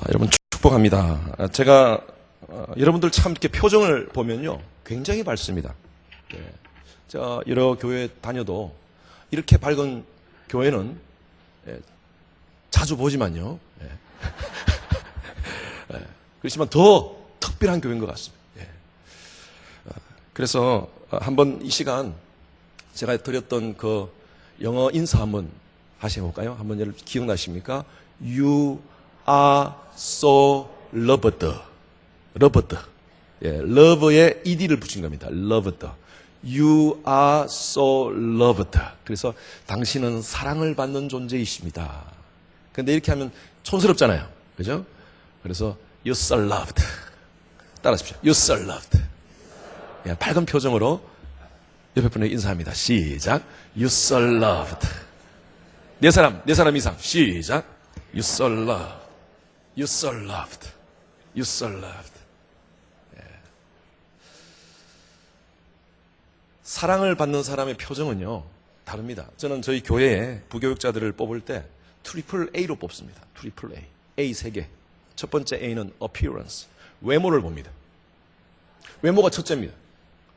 여러분 축복합니다. 제가 여러분들 참 이렇게 표정을 보면요 굉장히 밝습니다. 제가 여러 교회 다녀도 이렇게 밝은 교회는 자주 보지만요. 그렇지만 더 특별한 교회인 것 같습니다. 그래서 한번 이 시간 제가 드렸던 그 영어 인사 한번 하셔볼까요? 한번 여러분 기억나십니까? You are so loved. loved. love에 ed를 붙인 겁니다. loved. You are so loved. 그래서 당신은 사랑을 받는 존재이십니다. 근데 이렇게 하면 촌스럽잖아요. 그죠? 그래서 you're so loved. 따라하십시오. You're so loved. 밝은 표정으로 옆에 분에게 인사합니다. 시작. You're so loved. 네 사람 이상. 시작. You're so loved. You're so loved. You're so loved. 사랑을 받는 사람의 표정은요 다릅니다. 저는 저희 교회에 부교육자들을 뽑을 때 트리플 A로 뽑습니다. 트리플 A. A 3개. 첫 번째 A는 appearance. 외모를 봅니다. 외모가 첫째입니다.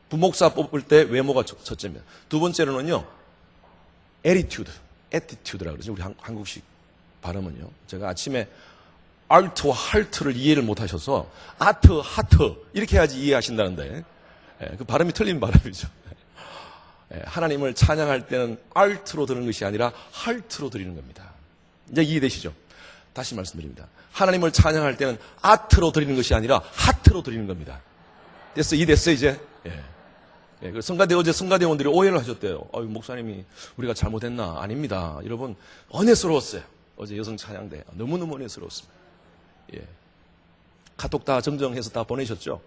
부목사 뽑을 때 외모가 첫째입니다. 두 번째로는요 attitude라고 그러죠. 우리 한국식 발음은요. 제가 아침에 art와 heart를 이해를 못하셔서 아트, 하트 이렇게 해야지 이해하신다는데 그 발음이 틀린 발음이죠. 하나님을 찬양할 때는 art로 드리는 것이 아니라 heart로 드리는 겁니다. 이제 이해되시죠? 다시 말씀드립니다. 하나님을 찬양할 때는 아트로 드리는 것이 아니라 하트로 드리는 겁니다. 됐어? 이해됐어요 이제? 어제 성가대원들이 오해를 하셨대요. 목사님이 우리가 잘못했나? 아닙니다. 여러분 은혜스러웠어요. 어제 여성 찬양대 너무너무 은혜스러웠습니다. 카톡 다 정정해서 다 보내셨죠?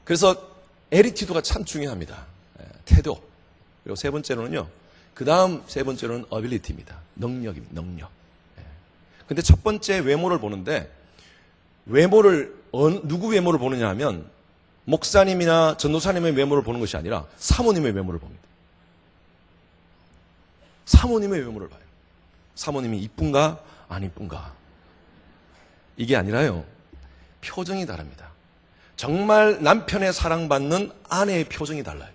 그래서 에리티드가 참 중요합니다. 태도. 그리고 세 번째로는요. 그 다음 세 번째로는 어빌리티입니다. 능력입니다. 능력. 근데 첫 번째 외모를 보는데 누구 외모를 보느냐 하면 목사님이나 전도사님의 외모를 보는 것이 아니라 사모님의 외모를 봅니다. 사모님의 외모를 봐요. 사모님이 이쁜가 안 이쁜가. 이게 아니라요. 표정이 다릅니다. 정말 남편의 사랑받는 아내의 표정이 달라요.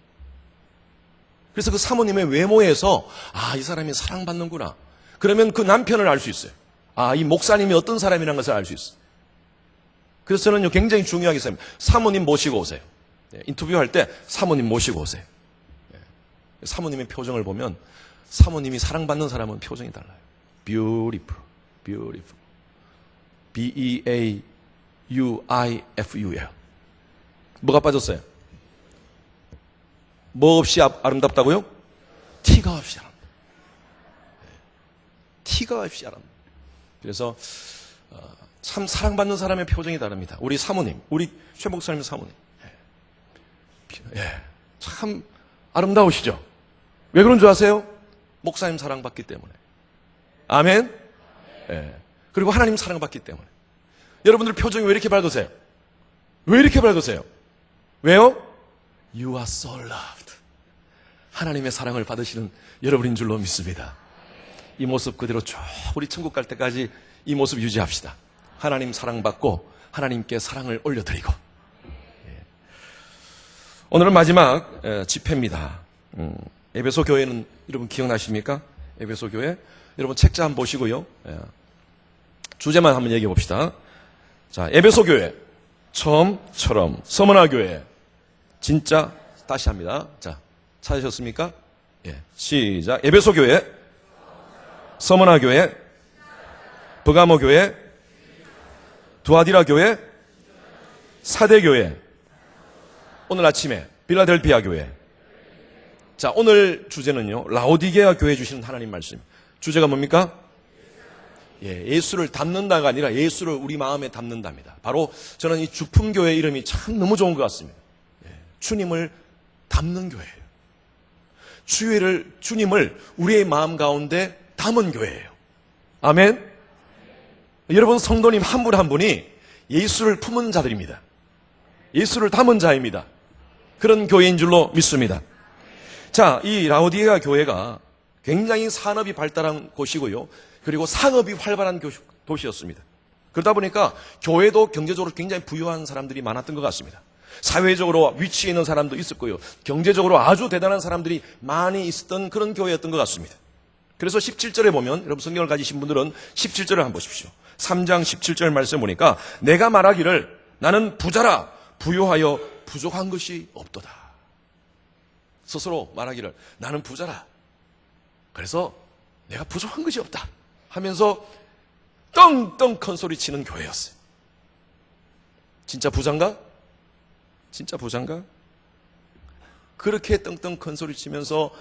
그래서 그 사모님의 외모에서 이 사람이 사랑받는구나. 그러면 그 남편을 알 수 있어요. 이 목사님이 어떤 사람이라는 것을 알 수 있어요. 그래서 저는 굉장히 중요하게 생각합니다. 사모님 모시고 오세요. 인터뷰할 때 사모님 모시고 오세요. 사모님의 표정을 보면 사모님이 사랑받는 사람은 표정이 달라요. Beautiful, beautiful. B-E-A-U-I-F-U-L. 뭐가 빠졌어요? 뭐 없이 아름답다고요? 티가 없이 아름답다. 티가 없이 아름답다. 그래서 참 사랑받는 사람의 표정이 다릅니다. 우리 사모님, 우리 최 목사님 사모님. 참 아름다우시죠? 왜 그런 줄 아세요? 목사님 사랑받기 때문에. 아멘? 그리고 하나님 사랑받기 때문에. 여러분들 표정이 왜 이렇게 밝으세요? 왜 이렇게 밝으세요? 왜요? You are so loved. 하나님의 사랑을 받으시는 여러분인 줄로 믿습니다. 이 모습 그대로 쭉 우리 천국 갈 때까지 이 모습 유지합시다. 하나님 사랑받고 하나님께 사랑을 올려드리고. 오늘은 마지막 집회입니다. 에베소 교회는 여러분 기억나십니까? 에베소 교회. 여러분 책자 한번 보시고요. 주제만 한번 얘기해 봅시다. 자, 에베소 교회. 처음처럼 서머나 교회. 진짜 다시 합니다. 자, 찾으셨습니까? 시작. 에베소 교회, 서머나 교회, 버가모 교회, 두아디라 교회, 사대 교회, 오늘 아침에 빌라델피아 교회. 자, 오늘 주제는요, 라오디게아 교회 주시는 하나님 말씀. 주제가 뭡니까? 예수를 담는다가 아니라 예수를 우리 마음에 담는답니다. 바로 저는 이 주품교회 이름이 참 너무 좋은 것 같습니다. 주님을 담는 교회예요. 주님을 우리의 마음 가운데 담은 교회예요. 아멘? 여러분 성도님 한 분 한 분이 예수를 품은 자들입니다. 예수를 담은 자입니다. 그런 교회인 줄로 믿습니다. 자, 이 라오디게아 교회가 굉장히 산업이 발달한 곳이고요. 그리고 상업이 활발한 도시였습니다. 그러다 보니까 교회도 경제적으로 굉장히 부유한 사람들이 많았던 것 같습니다. 사회적으로 위치에 있는 사람도 있었고요. 경제적으로 아주 대단한 사람들이 많이 있었던 그런 교회였던 것 같습니다. 그래서 17절에 보면 여러분 성경을 가지신 분들은 17절을 한번 보십시오. 3장 17절 말씀 보니까 내가 말하기를 나는 부자라 부유하여 부족한 것이 없도다. 스스로 말하기를 나는 부자라. 그래서 내가 부족한 것이 없다 하면서 떵떵 큰 소리 치는 교회였어요. 진짜 부자인가? 진짜 부자인가? 그렇게 떵떵 큰 소리 치면서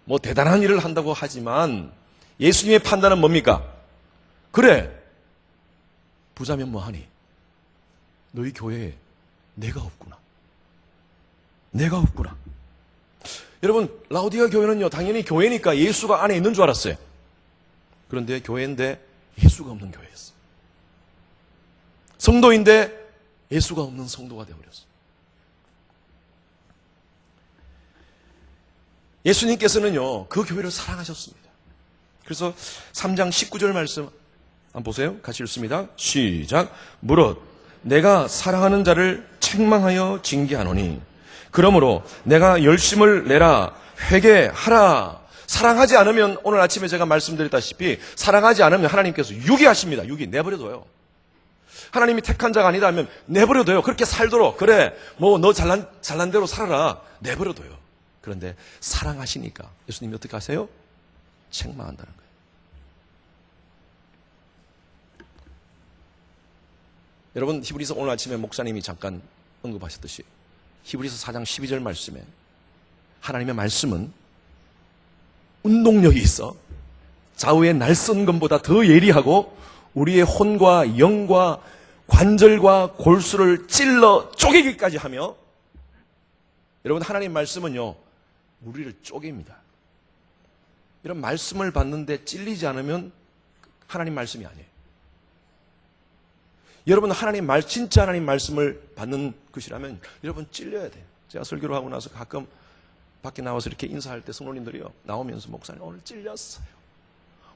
뭐 대단한 일을 한다고 하지만 예수님의 판단은 뭡니까? 그래, 부자면 뭐하니? 너희 교회에 내가 없구나. 내가 없구나. 여러분, 라오디가 교회는요, 당연히 교회니까 예수가 안에 있는 줄 알았어요. 그런데 교회인데 예수가 없는 교회였어요. 성도인데 예수가 없는 성도가 되어버렸어요. 예수님께서는요, 그 교회를 사랑하셨습니다. 그래서 3장 19절 말씀 한번 보세요. 같이 읽습니다. 시작. 무릇 내가 사랑하는 자를 책망하여 징계하노니 그러므로 내가 열심을 내라 회개하라. 사랑하지 않으면 오늘 아침에 제가 말씀드렸다시피 사랑하지 않으면 하나님께서 유기하십니다. 유기 내버려둬요. 하나님이 택한 자가 아니다 하면 내버려둬요. 그렇게 살도록 그래 뭐 너 잘난 대로 살아라 내버려둬요. 그런데 사랑하시니까 예수님이 어떻게 하세요? 책망한다는 거예요. 여러분 히브리서 오늘 아침에 목사님이 잠깐 언급하셨듯이 히브리서 4장 12절 말씀에 하나님의 말씀은 운동력이 있어 좌우의 날선 검보다 더 예리하고 우리의 혼과 영과 관절과 골수를 찔러 쪼개기까지 하며 여러분 하나님 말씀은요 우리를 쪼갭니다. 이런 말씀을 받는데 찔리지 않으면 하나님 말씀이 아니에요. 여러분 진짜 하나님 말씀을 받는 것이라면 여러분 찔려야 돼요. 제가 설교를 하고 나서 가끔 밖에 나와서 이렇게 인사할 때 성도님들이요 나오면서 목사님 오늘 찔렸어요.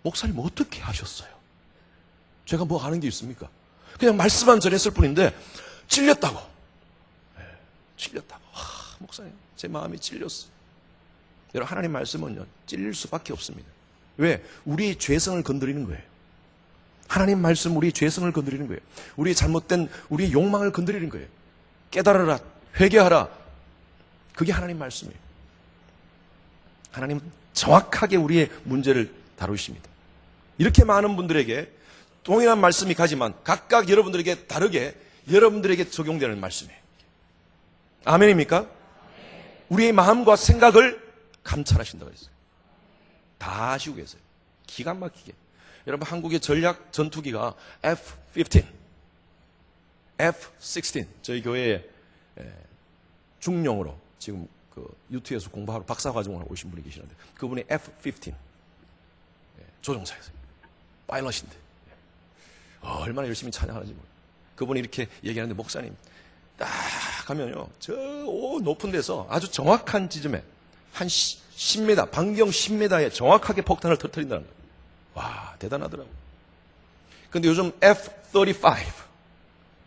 목사님 어떻게 하셨어요? 제가 뭐 하는 게 있습니까? 그냥 말씀만 전했을 뿐인데 찔렸다고. 네, 찔렸다고. 목사님 제 마음이 찔렸어요. 여러분 하나님 말씀은요 찔릴 수밖에 없습니다. 왜? 우리의 죄성을 건드리는 거예요. 하나님 말씀 우리의 죄성을 건드리는 거예요. 우리의 잘못된 우리의 욕망을 건드리는 거예요. 깨달으라 회개하라. 그게 하나님 말씀이에요. 하나님은 정확하게 우리의 문제를 다루십니다. 이렇게 많은 분들에게 동일한 말씀이 가지만 각각 여러분들에게 다르게 여러분들에게 적용되는 말씀이에요. 아멘입니까? 우리의 마음과 생각을 감찰하신다고 했어요. 다 아시고 계세요. 기가 막히게. 여러분 한국의 전략 전투기가 F-15, F-16 저희 교회에 중령으로 지금 그 UT에서 공부하러 박사과정을 오신 분이 계시는데 그분이 F-15 조종사였어요. 파일럿인데 얼마나 열심히 찬양하는지 모르겠어요. 그분이 이렇게 얘기하는데 목사님 딱 가면요 저 높은 데서 아주 정확한 지점에 한 10m 반경 10m에 정확하게 폭탄을 터뜨린다는 거예요. 와 대단하더라고요. 그런데 요즘 F-35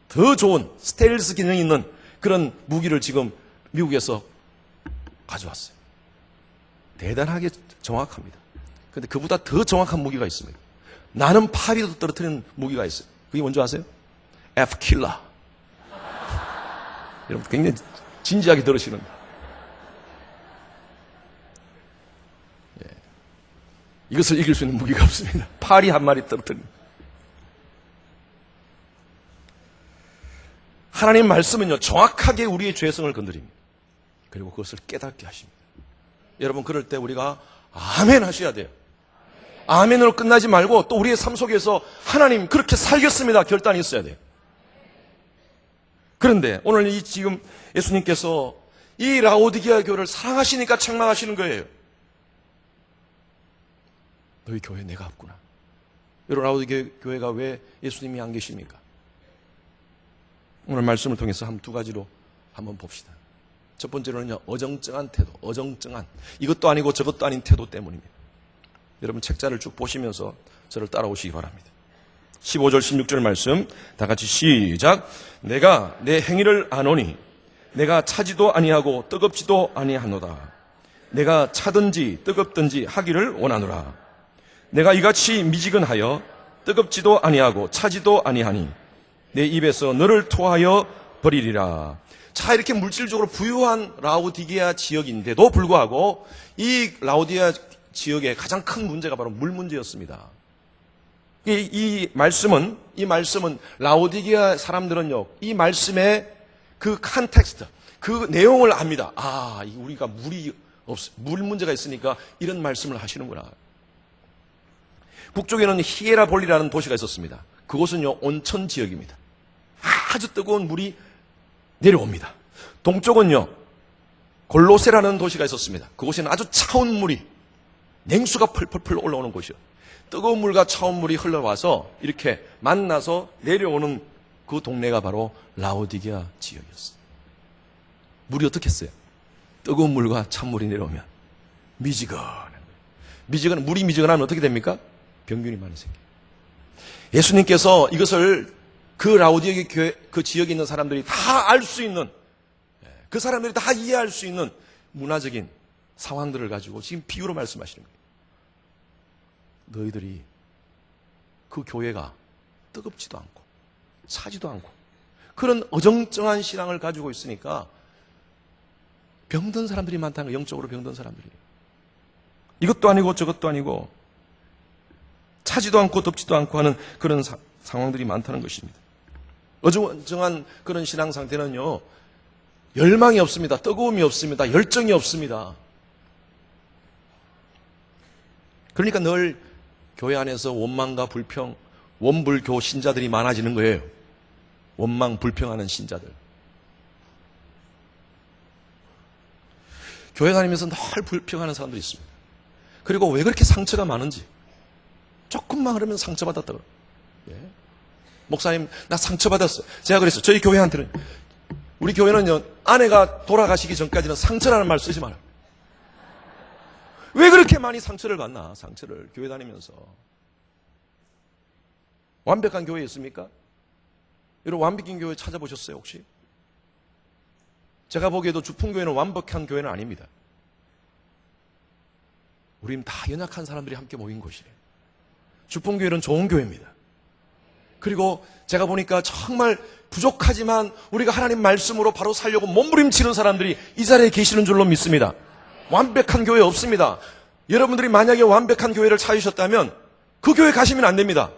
더 좋은 스텔스 기능이 있는 그런 무기를 지금 미국에서 가져왔어요. 대단하게 정확합니다. 그런데 그보다 더 정확한 무기가 있습니다. 나는 파리도 떨어뜨리는 무기가 있어요. 그게 뭔지 아세요? F-킬러. 여러분 굉장히 진지하게 들으시는데 이것을 이길 수 있는 무기가 없습니다. 파리 한 마리 떨어뜨립니다. 하나님 말씀은요 정확하게 우리의 죄성을 건드립니다. 그리고 그것을 깨닫게 하십니다. 여러분 그럴 때 우리가 아멘 하셔야 돼요. 아멘으로 끝나지 말고 또 우리의 삶 속에서 하나님 그렇게 살겠습니다 결단이 있어야 돼요. 그런데 오늘 지금 예수님께서 이 라오디게아 교회를 사랑하시니까 책망하시는 거예요. 너희 교회 내가 없구나. 여러분 라오디게아 교회가 왜 예수님이 안 계십니까? 오늘 말씀을 통해서 한 두 가지로 한번 봅시다. 첫 번째로는요 어정쩡한 태도, 어정쩡한 이것도 아니고 저것도 아닌 태도 때문입니다. 여러분 책자를 쭉 보시면서 저를 따라오시기 바랍니다. 15절 16절 말씀 다 같이 시작. 내가 내 행위를 아노니 내가 차지도 아니하고 뜨겁지도 아니하노다. 내가 차든지 뜨겁든지 하기를 원하노라. 내가 이같이 미지근하여 뜨겁지도 아니하고 차지도 아니하니 내 입에서 너를 토하여 버리리라. 자, 이렇게 물질적으로 부유한 라오디게아 지역인데도 불구하고 이 라오디게아 지역의 가장 큰 문제가 바로 물 문제였습니다. 이 말씀은 라오디게아 사람들은요, 이 말씀의 그 컨텍스트, 그 내용을 압니다. 아, 우리가 물 문제가 있으니까 이런 말씀을 하시는구나. 북쪽에는 히에라볼리라는 도시가 있었습니다. 그곳은요, 온천 지역입니다. 아주 뜨거운 물이 내려옵니다. 동쪽은요, 골로세라는 도시가 있었습니다. 그곳에는 아주 차운 물이, 냉수가 펄펄펄 올라오는 곳이요. 뜨거운 물과 차운 물이 흘러와서 이렇게 만나서 내려오는 그 동네가 바로 라오디게아 지역이었어요. 물이 어떻게 했어요? 뜨거운 물과 찬물이 내려오면 물이 미지근하면 어떻게 됩니까? 병균이 많이 생겨요. 예수님께서 이것을 그 라오디게아 교회, 그 지역에 있는 사람들이 다 알 수 있는, 그 사람들이 다 이해할 수 있는 문화적인 상황들을 가지고 지금 비유로 말씀하시는 거예요. 너희들이 그 교회가 뜨겁지도 않고 차지도 않고 그런 어정쩡한 신앙을 가지고 있으니까 병든 사람들이 많다는 거예요. 영적으로 병든 사람들이. 이것도 아니고 저것도 아니고 차지도 않고 덥지도 않고 하는 그런 상황들이 많다는 것입니다. 어정쩡한 그런 신앙 상태는요, 열망이 없습니다. 뜨거움이 없습니다. 열정이 없습니다. 그러니까 늘 교회 안에서 원망과 불평, 원불교 신자들이 많아지는 거예요. 원망, 불평하는 신자들. 교회 다니면서 늘 불평하는 사람들이 있습니다. 그리고 왜 그렇게 상처가 많은지, 조금만 그러면 상처받았다 그래요. 예. 목사님, 나 상처받았어요. 제가 그랬어요. 저희 교회한테는, 우리 교회는요, 아내가 돌아가시기 전까지는 상처라는 말 쓰지 마라. 왜 그렇게 많이 상처를 받나? 상처를 교회 다니면서. 완벽한 교회 있습니까? 여러분, 완벽한 교회 찾아보셨어요, 혹시? 제가 보기에도 주풍교회는 완벽한 교회는 아닙니다. 우린 다 연약한 사람들이 함께 모인 곳이에요. 주풍교회는 좋은 교회입니다. 그리고 제가 보니까 정말 부족하지만 우리가 하나님 말씀으로 바로 살려고 몸부림치는 사람들이 이 자리에 계시는 줄로 믿습니다. 완벽한 교회 없습니다. 여러분들이 만약에 완벽한 교회를 찾으셨다면 그 교회 가시면 안 됩니다.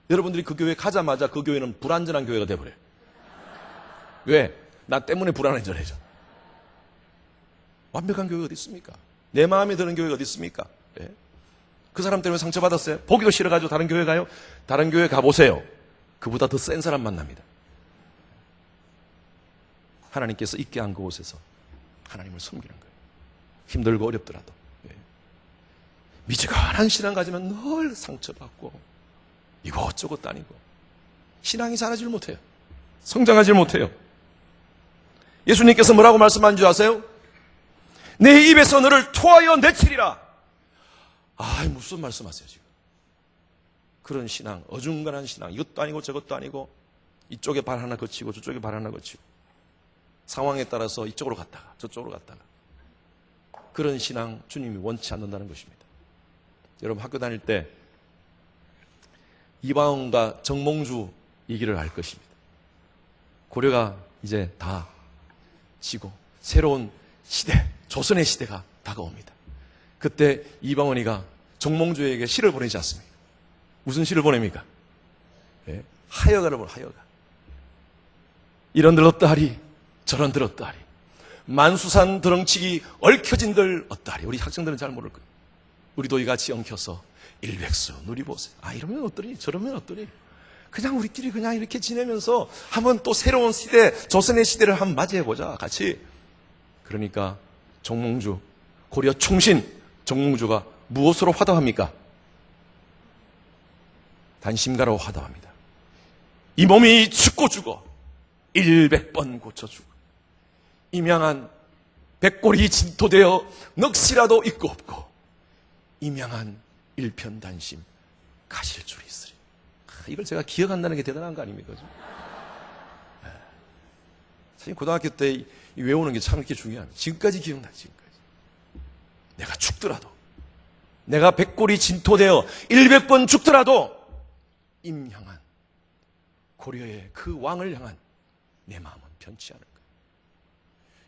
여러분들이 그 교회 가자마자 그 교회는 불완전한 교회가 돼버려요. 왜? 나 때문에 불안해져야죠. 완벽한 교회가 어디 있습니까? 내 마음에 드는 교회가 어디 있습니까? 네. 그 사람 때문에 상처받았어요? 보기도 싫어가지고 다른 교회 가요? 다른 교회 가보세요. 그보다 더 센 사람 만납니다. 하나님께서 있게 한 그곳에서 하나님을 섬기는 거예요. 힘들고 어렵더라도. 네. 미지근한 신앙 가지면 늘 상처받고 이것저것 다니고 신앙이 자라질 못해요. 성장하지 못해요. 예수님께서 뭐라고 말씀한 줄 아세요? 내 입에서 너를 토하여 내치리라. 무슨 말씀하세요 지금? 그런 신앙, 어중간한 신앙, 이것도 아니고 저것도 아니고 이쪽에 발 하나 거치고 저쪽에 발 하나 거치고 상황에 따라서 이쪽으로 갔다가 저쪽으로 갔다가 그런 신앙 주님이 원치 않는다는 것입니다. 여러분 학교 다닐 때 이방원과 정몽주 얘기를 알 것입니다. 고려가 이제 다 지고 새로운 시대, 조선의 시대가 다가옵니다. 그때 이방원이가 정몽주에게 시를 보내지 않습니까? 무슨 시를 보냅니까? 네, 하여가를 보내, 하여가. 이런 들 어떠하리, 저런 들 어떠하리. 만수산 드렁치기 얽혀진들 어떠하리. 우리 학생들은 잘 모를 거예요. 우리도 이같이 엉켜서 일백수 누리보세요. 이러면 어떠니? 저러면 어떠니? 그냥 우리끼리 그냥 이렇게 지내면서 한번 또 새로운 시대, 조선의 시대를 한번 맞이해보자, 같이. 그러니까 정몽주, 고려 충신 정몽주가 무엇으로 화답합니까? 단심가로 화답합니다. 이 몸이 죽고 죽어 100번 고쳐주고 임양한 백골이 진토되어 넋이라도 있고 없고 임양한 일편단심 가실 줄이 있으리. 이걸 제가 기억한다는 게 대단한 거 아닙니까? 사실 고등학교 때 외우는 게 참 이렇게 중요합니다. 지금까지 기억나, 지금까지. 내가 죽더라도, 내가 백골이 진토되어 100번 죽더라도 임향한 고려의 그 왕을 향한 내 마음은 변치 않을 거예요.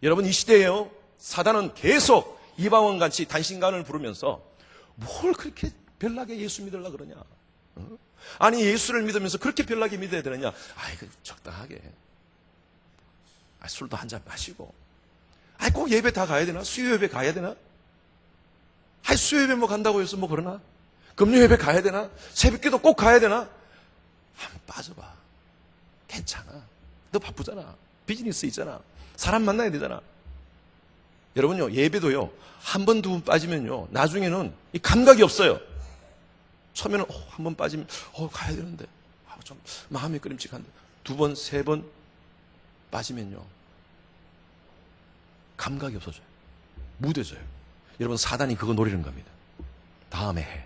여러분, 이 시대에요, 사단은 계속 이방원같이 단신간을 부르면서 뭘 그렇게 별나게 예수 믿으려고 그러냐? 아니, 예수를 믿으면서 그렇게 별나게 믿어야 되느냐? 아이고, 적당하게. 술도 한잔 마시고. 꼭 예배 다 가야 되나? 수요 예배 가야 되나? 수요 예배 뭐 간다고 해서 뭐 그러나? 금요 예배 가야 되나? 새벽기도 꼭 가야 되나? 한번 빠져봐. 괜찮아. 너 바쁘잖아. 비즈니스 있잖아. 사람 만나야 되잖아. 여러분요, 예배도요, 한 번, 두 번 빠지면요, 나중에는 이 감각이 없어요. 처음에는, 한 번 빠지면, 가야 되는데, 좀 마음이 끄림칙한데, 두 번, 세 번 빠지면요, 감각이 없어져요. 무뎌져요. 여러분, 사단이 그거 노리는 겁니다. 다음에 해.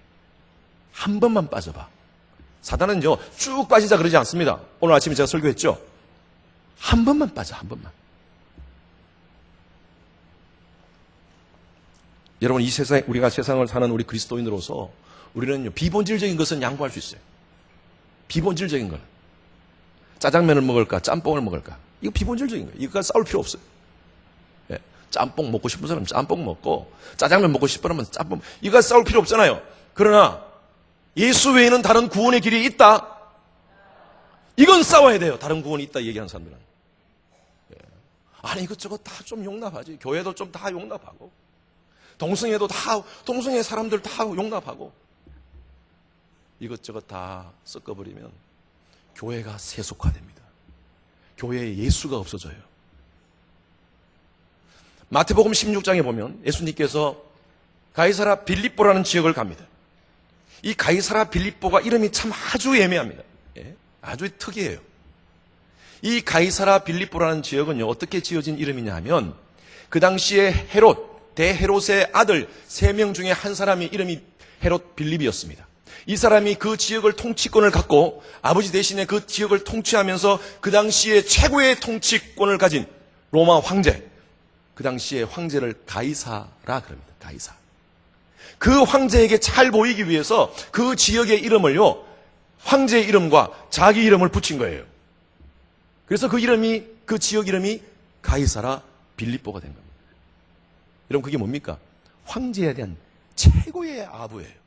한 번만 빠져봐. 사단은요, 쭉 빠지자 그러지 않습니다. 오늘 아침에 제가 설교했죠? 한 번만 빠져, 한 번만. 여러분, 이 세상에, 우리가 세상을 사는 우리 그리스도인으로서 우리는요, 비본질적인 것은 양보할 수 있어요. 비본질적인 거는. 짜장면을 먹을까, 짬뽕을 먹을까. 이거 비본질적인 거예요. 이거가 싸울 필요 없어요. 예. 짬뽕 먹고 싶은 사람은 짬뽕 먹고, 짜장면 먹고 싶은 사람은 짬뽕, 이거 싸울 필요 없잖아요. 그러나, 예수 외에는 다른 구원의 길이 있다? 이건 싸워야 돼요. 다른 구원이 있다 얘기하는 사람들은. 예. 아니, 이것저것 다 좀 용납하지. 교회도 좀 다 용납하고. 동성애도 다, 동성애 사람들 다 용납하고. 이것저것 다 섞어버리면 교회가 세속화됩니다. 교회에 예수가 없어져요. 마태복음 16장에 보면 예수님께서 가이사라 빌립보라는 지역을 갑니다. 이 가이사라 빌립보가 이름이 참 아주 애매합니다. 예? 아주 특이해요. 이 가이사라 빌립보라는 지역은요, 어떻게 지어진 이름이냐 하면, 그 당시에 대헤롯의 아들 3명 중에 한 사람이 이름이 헤롯 빌립이었습니다. 이 사람이 그 지역을 통치권을 갖고 아버지 대신에 그 지역을 통치하면서 그 당시에 최고의 통치권을 가진 로마 황제, 그 당시에 황제를 가이사라 그럽니다. 가이사. 그 황제에게 잘 보이기 위해서 그 지역의 이름을요, 황제의 이름과 자기 이름을 붙인 거예요. 그래서 그 지역 이름이 가이사라 빌립보가 된 겁니다. 여러분, 그게 뭡니까? 황제에 대한 최고의 아부예요.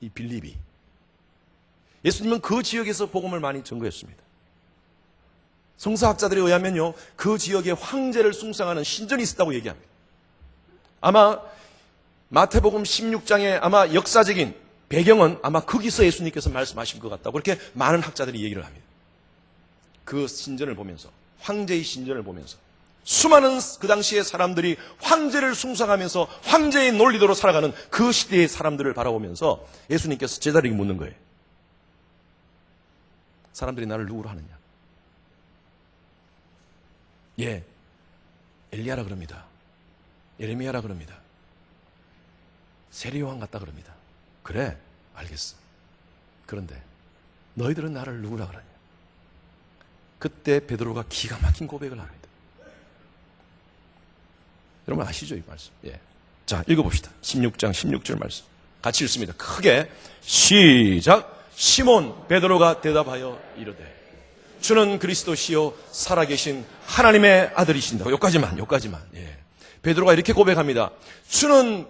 이 빌립이. 예수님은 그 지역에서 복음을 많이 전거했습니다. 성서학자들에 의하면요, 그 지역에 황제를 숭상하는 신전이 있었다고 얘기합니다. 아마 마태복음 16장의 아마 역사적인 배경은 아마 거기서 예수님께서 말씀하신 것 같다고 그렇게 많은 학자들이 얘기를 합니다. 그 신전을 보면서, 황제의 신전을 보면서 수많은 그 당시의 사람들이 황제를 숭상하면서 황제의 논리대로 살아가는 그 시대의 사람들을 바라보면서 예수님께서 제자들에게 묻는 거예요. 사람들이 나를 누구로 하느냐? 예, 엘리야라 그럽니다. 예레미야라 그럽니다. 세례요한 같다 그럽니다. 그래, 알겠어. 그런데 너희들은 나를 누구라 그러냐? 그때 베드로가 기가 막힌 고백을 합니다. 여러분 아시죠, 이 말씀? 예. 자, 읽어봅시다. 16장 16절 말씀. 같이 읽습니다. 크게 시작. 시몬 베드로가 대답하여 이르되 주는 그리스도시요 살아계신 하나님의 아들이신다. 여기까지만. 예. 베드로가 이렇게 고백합니다. 주는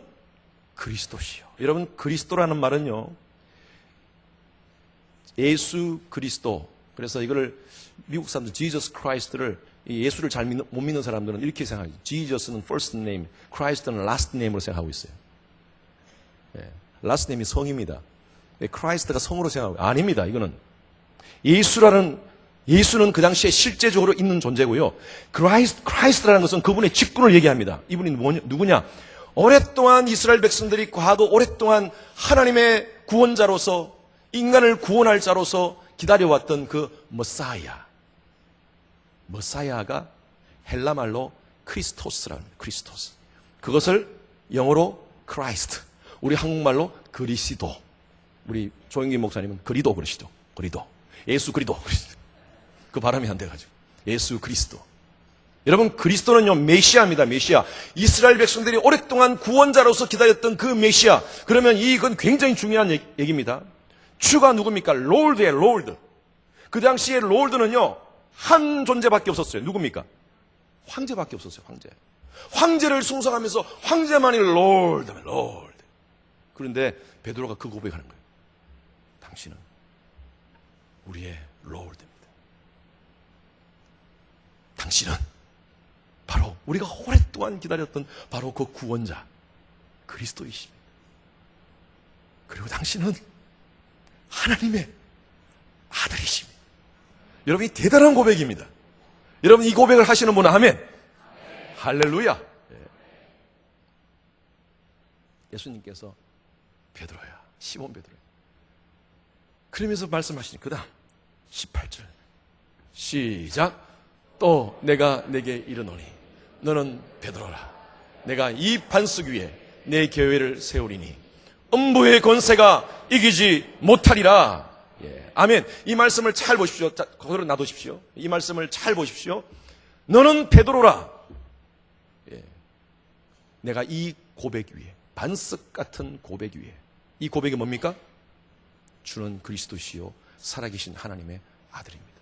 그리스도시요. 여러분, 그리스도라는 말은요, 예수 그리스도. 그래서 이거를 미국 사람들 Jesus Christ를, 예수를 잘 못 믿는 사람들은 이렇게 생각하죠. Jesus는 first name, Christ는 last name으로 생각하고 있어요. 예. last name이 성입니다. Christ가 성으로 생각하고 아닙니다. 이거는 예수는 그 당시에 실제적으로 있는 존재고요. Christ라는 것은 그분의 직분을 얘기합니다. 이분이 누구냐? 오랫동안 이스라엘 백성들이 과거 오랫동안 하나님의 구원자로서 인간을 구원할 자로서 기다려왔던 그 머사야가 헬라말로 크리스토스라는 크리스토스. 그것을 영어로 크라이스트, 우리 한국말로 그리스도. 우리 조영기 목사님은 그리도 그러시죠. 그리도. 예수 그리도. 그 발음이 안 돼가지고. 예수 그리스도. 여러분, 그리스도는요, 메시아입니다, 메시아. 이스라엘 백성들이 오랫동안 구원자로서 기다렸던 그 메시아. 그러면 이건 굉장히 중요한 얘기입니다. 주가 누굽니까? 롤드예요, 롤드. 그 당시에 롤드는요, 한 존재밖에 없었어요. 누굽니까? 황제밖에 없었어요, 황제. 황제를 숭상하면서 황제만이 롤드. 그런데 베드로가 그 고백하는 거예요. 당신은 우리의 롤드입니다. 당신은 바로 우리가 오랫동안 기다렸던 바로 그 구원자 그리스도이십니다. 그리고 당신은 하나님의 아들이십니다. 여러분, 이 대단한 고백입니다. 여러분, 이 고백을 하시는 분은 아멘. 할렐루야. 예수님께서 베드로야, 시몬 베드로야. 그러면서 말씀하시니 그 다음 18절 시작. 또 내가 내게 이르노니 너는 베드로라. 내가 이 반석 위에 내 교회를 세우리니 음부의 권세가 이기지 못하리라. 아멘. 이 말씀을 잘 보십시오. 자, 거기로 놔두십시오. 이 말씀을 잘 보십시오. 너는 베드로라. 내가 이 고백 위에, 반석 같은 고백 위에, 이 고백이 뭡니까? 주는 그리스도시요 살아계신 하나님의 아들입니다.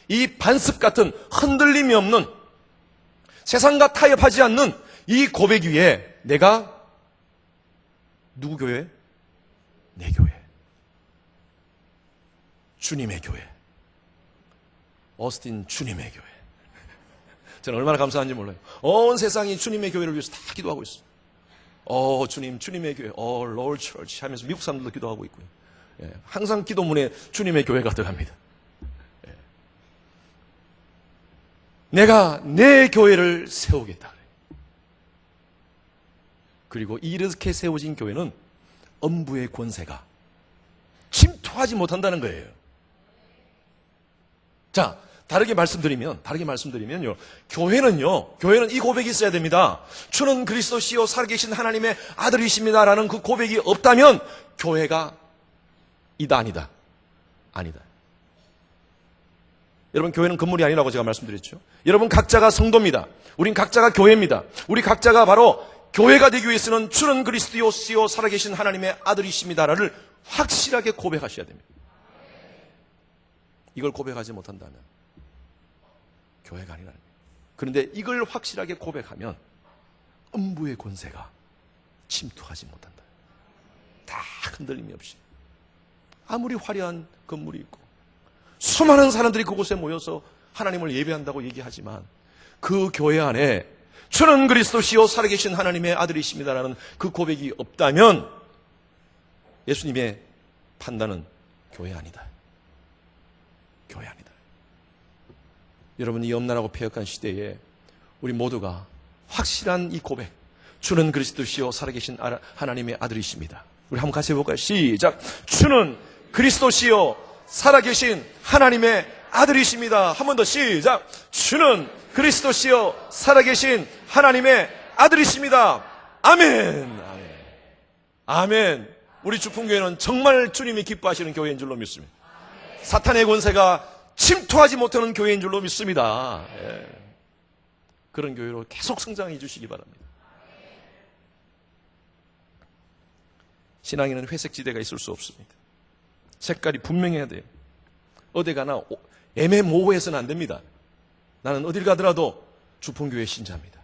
이 반석 같은 흔들림이 없는, 세상과 타협하지 않는 이 고백 위에 내가 누구 교회? 내 교회. 주님의 교회. 어스틴 주님의 교회. 저는 얼마나 감사한지 몰라요. 온 세상이 주님의 교회를 위해서 다 기도하고 있어요. 주님, 주님의 교회, Lord Church 하면서 미국 사람들도 기도하고 있고요. 항상 기도문에 주님의 교회가 들어갑니다. 내가 내 교회를 세우겠다. 그리고 이렇게 세워진 교회는 음부의 권세가 침투하지 못한다는 거예요. 자, 다르게 말씀드리면요, 교회는 이 고백이 있어야 됩니다. 주는 그리스도시요 살아계신 하나님의 아들이십니다라는 그 고백이 없다면 교회가 이다 아니다. 여러분, 교회는 건물이 아니라고 제가 말씀드렸죠. 여러분, 각자가 성도입니다. 우린 각자가 교회입니다. 우리 각자가 바로 교회가 되기 위해서는 주는 그리스도시요 살아계신 하나님의 아들이십니다를 확실하게 고백하셔야 됩니다. 이걸 고백하지 못한다면 교회가 아니라는 거예요. 그런데 이걸 확실하게 고백하면 음부의 권세가 침투하지 못한다. 다 흔들림이 없이. 아무리 화려한 건물이 있고 수많은 사람들이 그곳에 모여서 하나님을 예배한다고 얘기하지만 그 교회 안에 주는 그리스도시요 살아계신 하나님의 아들이십니다라는 그 고백이 없다면 예수님의 판단은 교회 아니다. 교회 아니다. 여러분, 이 엄난하고 폐역한 시대에 우리 모두가 확실한 이 고백, 주는 그리스도시요 살아계신 하나님의 아들이십니다. 우리 한번 같이 해볼까요? 시작. 주는 그리스도시요 살아계신 하나님의 아들이십니다. 한 번 더 시작. 주는 그리스도시요 살아계신 하나님의 아들이십니다. 아멘. 아멘. 아멘. 우리 주풍교회는 정말 주님이 기뻐하시는 교회인 줄로 믿습니다. 사탄의 권세가 침투하지 못하는 교회인 줄로 믿습니다. 그런 교회로 계속 성장해 주시기 바랍니다. 신앙에는 회색지대가 있을 수 없습니다. 색깔이 분명해야 돼요. 어디 가나 애매모호해서는 안 됩니다. 나는 어딜 가더라도 주풍교회 신자입니다.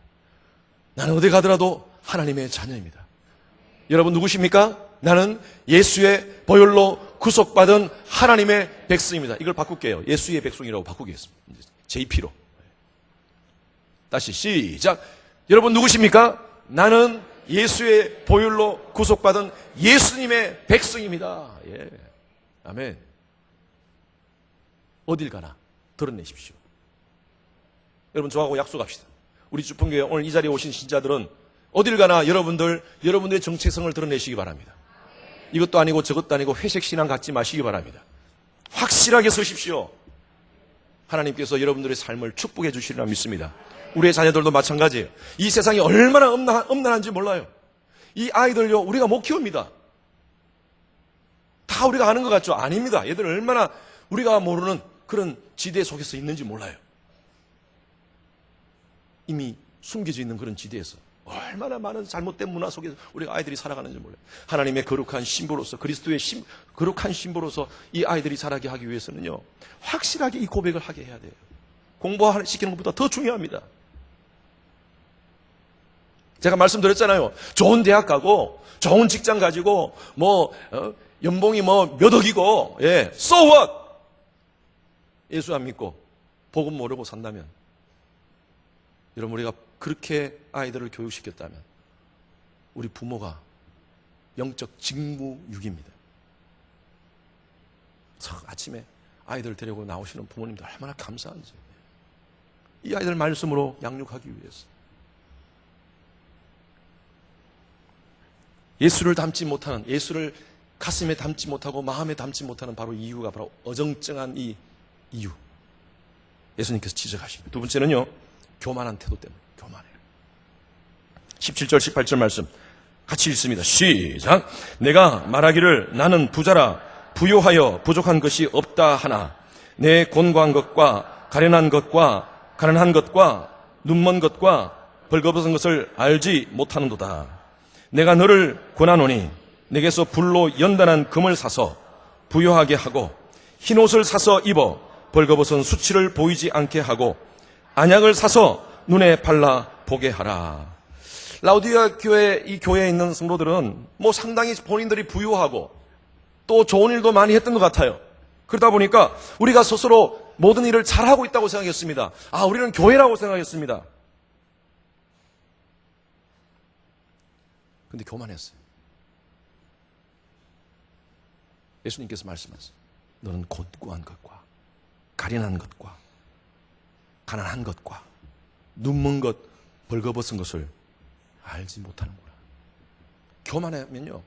나는 어디 가더라도 하나님의 자녀입니다. 여러분 누구십니까? 나는 예수의 보혈로 구속받은 하나님의 백성입니다. 이걸 바꿀게요. 예수의 백성이라고 바꾸겠습니다. JP로. 다시 시작. 여러분 누구십니까? 나는 예수의 보혈로 구속받은 예수님의 백성입니다. 예. 아멘. 어딜 가나 드러내십시오. 여러분 저하고 약속합시다. 우리 주풍교회 오늘 이 자리에 오신 신자들은 어딜 가나 여러분들의 정체성을 드러내시기 바랍니다. 이것도 아니고 저것도 아니고 회색 신앙 갖지 마시기 바랍니다. 확실하게 서십시오. 하나님께서 여러분들의 삶을 축복해 주시리라 믿습니다. 우리의 자녀들도 마찬가지예요. 이 세상이 얼마나 음란한지 몰라요. 이 아이들요, 우리가 못 키웁니다. 다 우리가 아는 것 같죠? 아닙니다. 얘들 얼마나 우리가 모르는 그런 지대 속에서 있는지 몰라요. 이미 숨겨져 있는 그런 지대에서 얼마나 많은 잘못된 문화 속에서 우리가 아이들이 살아가는지 몰라요. 하나님의 거룩한 신부로서, 그리스도의 거룩한 신부로서 이 아이들이 자라게 하기 위해서는요, 확실하게 이 고백을 하게 해야 돼요. 공부시키는 것보다 더 중요합니다. 제가 말씀드렸잖아요. 좋은 대학 가고 좋은 직장 가지고 연봉이 몇 억이고, so what? 예수 안 믿고 복음 모르고 산다면, 여러분, 우리가 그렇게 아이들을 교육시켰다면 우리 부모가 영적 직무유기입니다. 아침에 아이들 데리고 나오시는 부모님들 얼마나 감사한지. 이 아이들 말씀으로 양육하기 위해서. 예수를 담지 못하는, 예수를 가슴에 담지 못하고 마음에 담지 못하는 바로 이유가 바로 어정쩡한 이 이유. 예수님께서 지적하십니다. 두 번째는요, 교만한 태도 때문에. 교만해요. 17절 18절 말씀 같이 읽습니다. 시작. 내가 말하기를 나는 부자라 부요하여 부족한 것이 없다 하나 내 곤고한 것과 가련한 것과 가난한 것과 눈먼 것과 벌거벗은 것을 알지 못하는도다. 내가 너를 권하노니 내게서 불로 연단한 금을 사서 부요하게 하고 흰옷을 사서 입어 벌거벗은 수치를 보이지 않게 하고 안약을 사서 눈에 발라 보게 하라. 라우디아 교회, 이 교회에 있는 성도들은 상당히 본인들이 부유하고 또 좋은 일도 많이 했던 것 같아요. 그러다 보니까 우리가 스스로 모든 일을 잘하고 있다고 생각했습니다. 우리는 교회라고 생각했습니다. 근데 교만했어요. 예수님께서 말씀하세요. 너는 곤고한 것과 가련한 것과 가난한 것과 눈먼 것, 벌거벗은 것을 알지 못하는구나. 교만하면요,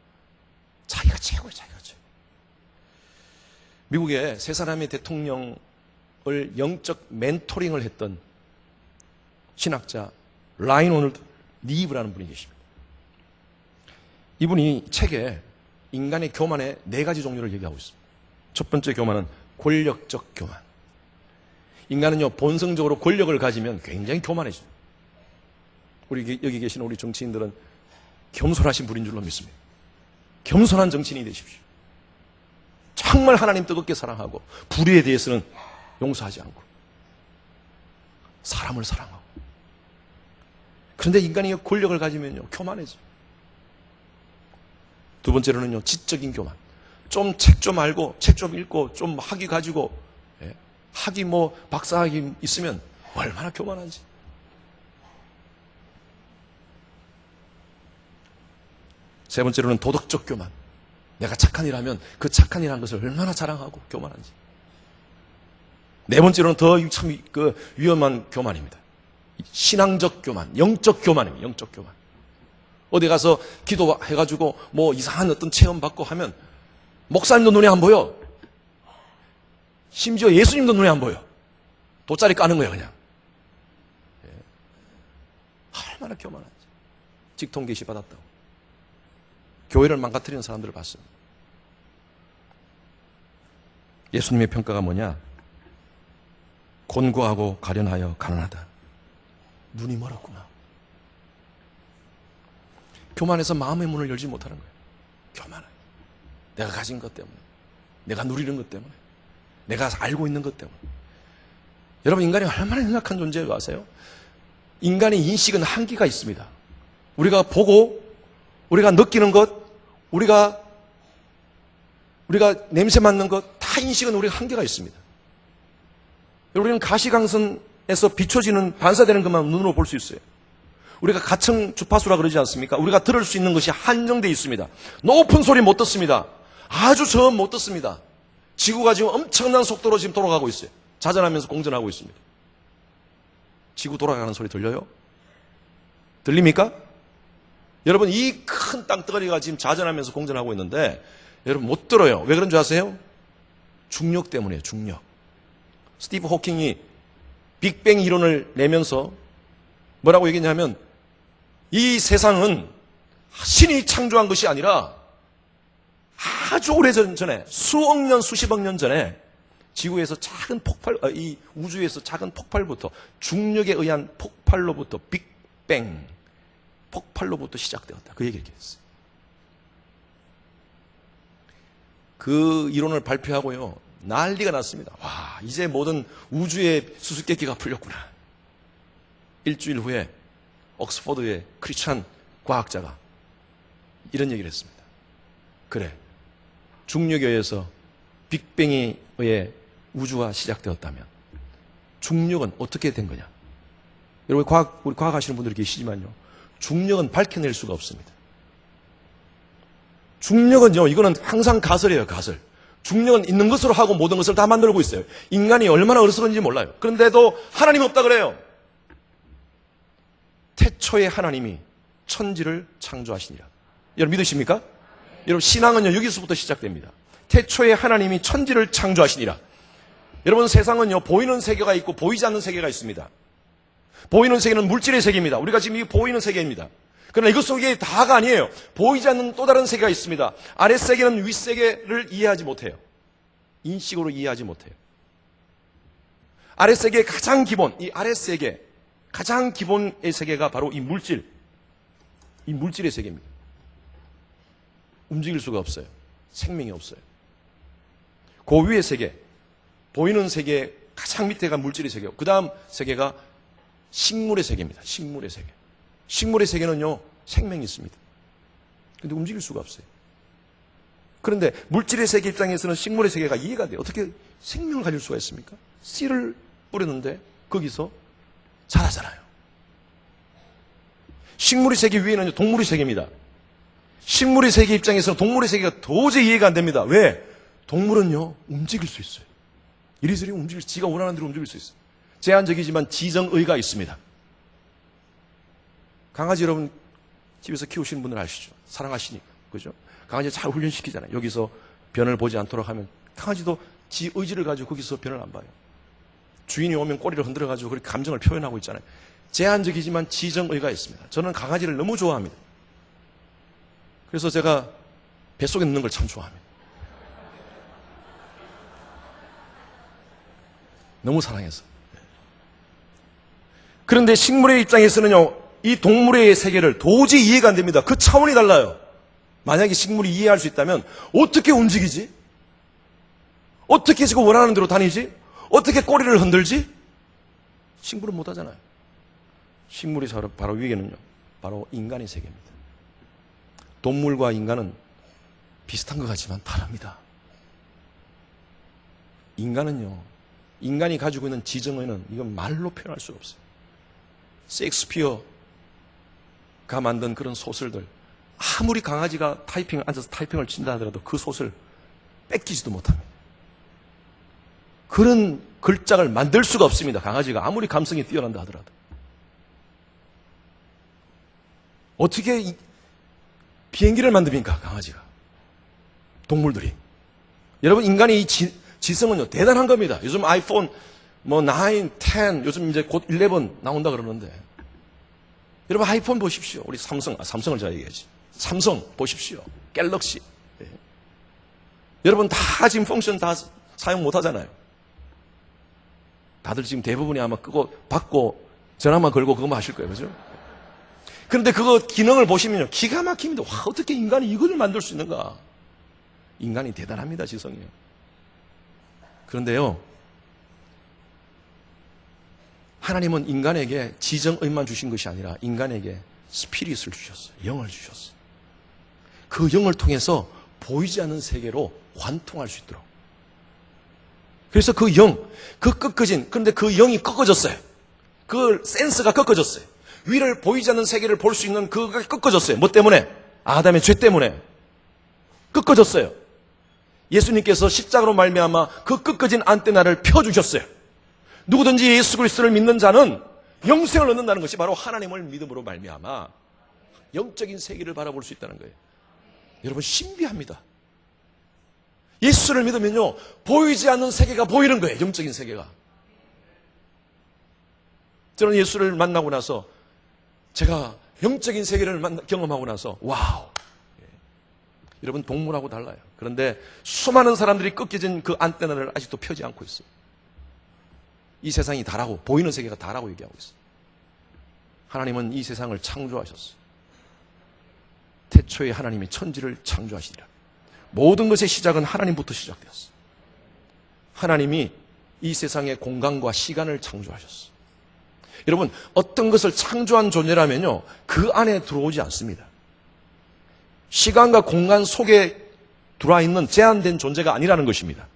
자기가 최고예요. 자기가 최고. 미국의 세 사람의 대통령을 영적 멘토링을 했던 신학자 라이노널드 니브라는 분이 계십니다. 이분이 책에 인간의 교만의 4가지 종류를 얘기하고 있습니다. 첫 번째 교만은 권력적 교만. 인간은요, 본성적으로 권력을 가지면 굉장히 교만해져요. 우리 여기 계신 우리 정치인들은 겸손하신 분인 줄로 믿습니다. 겸손한 정치인이 되십시오. 정말 하나님 뜨겁게 사랑하고 불의에 대해서는 용서하지 않고 사람을 사랑하고. 그런데 인간이 권력을 가지면요, 교만해져요. 두 번째로는요, 지적인 교만. 좀 책 좀 알고 책 좀 읽고 좀 학위 가지고 학위 박사학위 있으면 얼마나 교만한지. 세 번째로는 도덕적 교만. 내가 착한 일 하면 그 착한 일 한 것을 얼마나 자랑하고 교만한지. 네 번째로는 더 참 위험한 교만입니다. 신앙적 교만, 영적 교만입니다. 영적 교만. 어디 가서 기도해가지고 이상한 어떤 체험 받고 하면 목사님도 눈에 안 보여. 심지어 예수님도 눈에 안 보여. 돗자리 까는 거예요, 그냥. 얼마나 교만한지. 직통 계시 받았다고. 교회를 망가뜨리는 사람들을 봤습니다. 예수님의 평가가 뭐냐? 곤고하고 가련하여 가난하다. 눈이 멀었구나. 교만해서 마음의 문을 열지 못하는 거예요. 교만해. 내가 가진 것 때문에, 내가 누리는 것 때문에, 내가 알고 있는 것 때문에. 여러분, 인간이 얼마나 연약한 존재인지 아세요? 인간의 인식은 한계가 있습니다. 우리가 보고, 우리가 느끼는 것, 우리가 냄새 맡는 것, 다 인식은 우리가 한계가 있습니다. 우리는 가시광선에서 비춰지는, 반사되는 것만 눈으로 볼 수 있어요. 우리가 가청 주파수라 그러지 않습니까? 우리가 들을 수 있는 것이 한정되어 있습니다. 높은 소리 못 듣습니다. 아주 저음 못 듣습니다. 지구가 지금 엄청난 속도로 지금 돌아가고 있어요. 자전하면서 공전하고 있습니다. 지구 돌아가는 소리 들려요? 들립니까? 여러분, 이 큰 땅덩어리가 지금 자전하면서 공전하고 있는데 여러분 못 들어요. 왜 그런 줄 아세요? 중력 때문이에요. 중력. 스티브 호킹이 빅뱅 이론을 내면서 뭐라고 아주 오래전에 수억 년, 수십억 년 전에 지구에서 작은 폭발, 이 우주에서 작은 폭발부터 중력에 의한 폭발로부터 빅뱅, 폭발로부터 시작되었다. 그 얘기를 했어요. 그 이론을 발표하고요, 난리가 났습니다. 와, 이제 모든 우주의 수수께끼가 풀렸구나. 일주일 후에 옥스퍼드의 크리스찬 과학자가 이런 얘기를 했습니다. 그래, 중력에 의해서 빅뱅에 의해 우주가 시작되었다면 중력은 어떻게 된 거냐? 여러분, 우리 과학 하시는 분들이 계시지만요, 중력은 밝혀낼 수가 없습니다. 중력은요, 이거는 항상 가설이에요, 가설. 중력은 있는 것으로 하고 모든 것을 다 만들고 있어요. 인간이 얼마나 어리석은지 몰라요. 그런데도 하나님이 없다 그래요. 태초에 하나님이 천지를 창조하시니라. 여러분 믿으십니까? 여러분, 신앙은요, 여기서부터 시작됩니다. 태초에 하나님이 천지를 창조하시니라. 여러분, 세상은요, 보이는 세계가 있고 보이지 않는 세계가 있습니다. 보이는 세계는 물질의 세계입니다. 우리가 지금 이 보이는 세계입니다. 그러나 이것 속에 다가 아니에요. 보이지 않는 또 다른 세계가 있습니다. 아랫세계는 윗세계를 이해하지 못해요. 인식으로 이해하지 못해요. 아랫세계의 가장 기본, 이 아랫세계, 가장 기본의 세계가 바로 이 물질, 이 물질의 세계입니다. 움직일 수가 없어요. 생명이 없어요. 그 위의 세계, 보이는 세계 가장 밑에가 물질의 세계고, 그 다음 세계가 식물의 세계입니다. 식물의 세계. 식물의 세계는요, 생명이 있습니다. 근데 움직일 수가 없어요. 그런데 물질의 세계 입장에서는 식물의 세계가 이해가 돼요. 어떻게 생명을 가질 수가 있습니까? 씨를 뿌렸는데 거기서 자라잖아요. 식물의 세계 위에는 동물의 세계입니다. 식물의 세계 입장에서는 동물의 세계가 도저히 이해가 안 됩니다. 왜? 동물은요, 움직일 수 있어요. 이리저리 움직일 수, 지가 원하는 대로 움직일 수 있어요. 제한적이지만 지정의가 있습니다. 강아지 여러분 집에서 키우시는 분들 아시죠? 사랑하시니까. 그죠? 강아지 잘 훈련시키잖아요. 여기서 변을 보지 않도록 하면 강아지도 지 의지를 가지고 거기서 변을 안 봐요. 주인이 오면 꼬리를 흔들어가지고 그렇게 감정을 표현하고 있잖아요. 제한적이지만 지정의가 있습니다. 저는 강아지를 너무 좋아합니다. 그래서 제가 뱃속에 넣는 걸 참 좋아합니다. 너무 사랑해서. 그런데 식물의 입장에서는요, 이 동물의 세계를 도저히 이해가 안 됩니다. 그 차원이 달라요. 만약에 식물이 이해할 수 있다면 어떻게 움직이지? 어떻게 지금 원하는 대로 다니지? 어떻게 꼬리를 흔들지? 식물은 못하잖아요. 식물이 바로 위에는요, 바로 인간의 세계입니다. 동물과 인간은 비슷한 것 같지만 다릅니다. 인간은요, 인간이 가지고 있는 지정의는 이건 말로 표현할 수가 없어요. 셰익스피어가 만든 그런 소설들, 아무리 강아지가 앉아서 타이핑을 친다 하더라도 그 소설 뺏기지도 못합니다. 그런 글작을 만들 수가 없습니다. 강아지가 아무리 감성이 뛰어난다 하더라도. 어떻게 비행기를 만듭니까, 강아지가? 동물들이. 여러분, 인간의 이 지성은요, 대단한 겁니다. 요즘 아이폰 9, 10, 요즘 이제 곧 11 나온다 그러는데, 여러분 아이폰 보십시오. 우리 삼성을 잘 얘기하지. 삼성 보십시오. 갤럭시. 네. 여러분 다 지금 펑션 다 사용 못 하잖아요. 다들 지금 대부분이 아마 끄고 받고 전화만 걸고 그거만 하실 거예요. 그죠? 그런데 그거 기능을 보시면요, 기가 막힙니다. 와, 어떻게 인간이 이걸 만들 수 있는가? 인간이 대단합니다, 지성이요. 그런데요, 하나님은 인간에게 지정의만 주신 것이 아니라 인간에게 스피릿을 주셨어요. 영을 주셨어요. 그 영을 통해서 보이지 않는 세계로 관통할 수 있도록. 그래서 그 영, 그 꺾어진, 그런데 그 영이 꺾어졌어요. 그 센스가 꺾어졌어요. 위를 보이지 않는 세계를 볼 수 있는 그가 꺾어졌어요. 뭐 때문에? 아담의 죄 때문에 꺾어졌어요. 예수님께서 십자가로 말미암아 그 꺾어진 안테나를 펴주셨어요. 누구든지 예수 그리스도를 믿는 자는 영생을 얻는다는 것이 바로 하나님을 믿음으로 말미암아 영적인 세계를 바라볼 수 있다는 거예요. 여러분 신비합니다. 예수를 믿으면요, 보이지 않는 세계가 보이는 거예요. 영적인 세계가. 저는 예수를 만나고 나서 제가 영적인 세계를 경험하고 나서 와우. 여러분 동물하고 달라요. 그런데 수많은 사람들이 꺾여진 그 안테나를 아직도 펴지 않고 있어요. 이 세상이 다라고, 보이는 세계가 다라고 얘기하고 있어요. 하나님은 이 세상을 창조하셨어요. 태초에 하나님이 천지를 창조하시니라. 모든 것의 시작은 하나님부터 시작되었어요. 하나님이 이 세상의 공간과 시간을 창조하셨어요. 여러분, 어떤 것을 창조한 존재라면요, 그 안에 들어오지 않습니다. 시간과 공간 속에 들어와 있는 제한된 존재가 아니라는 것입니다.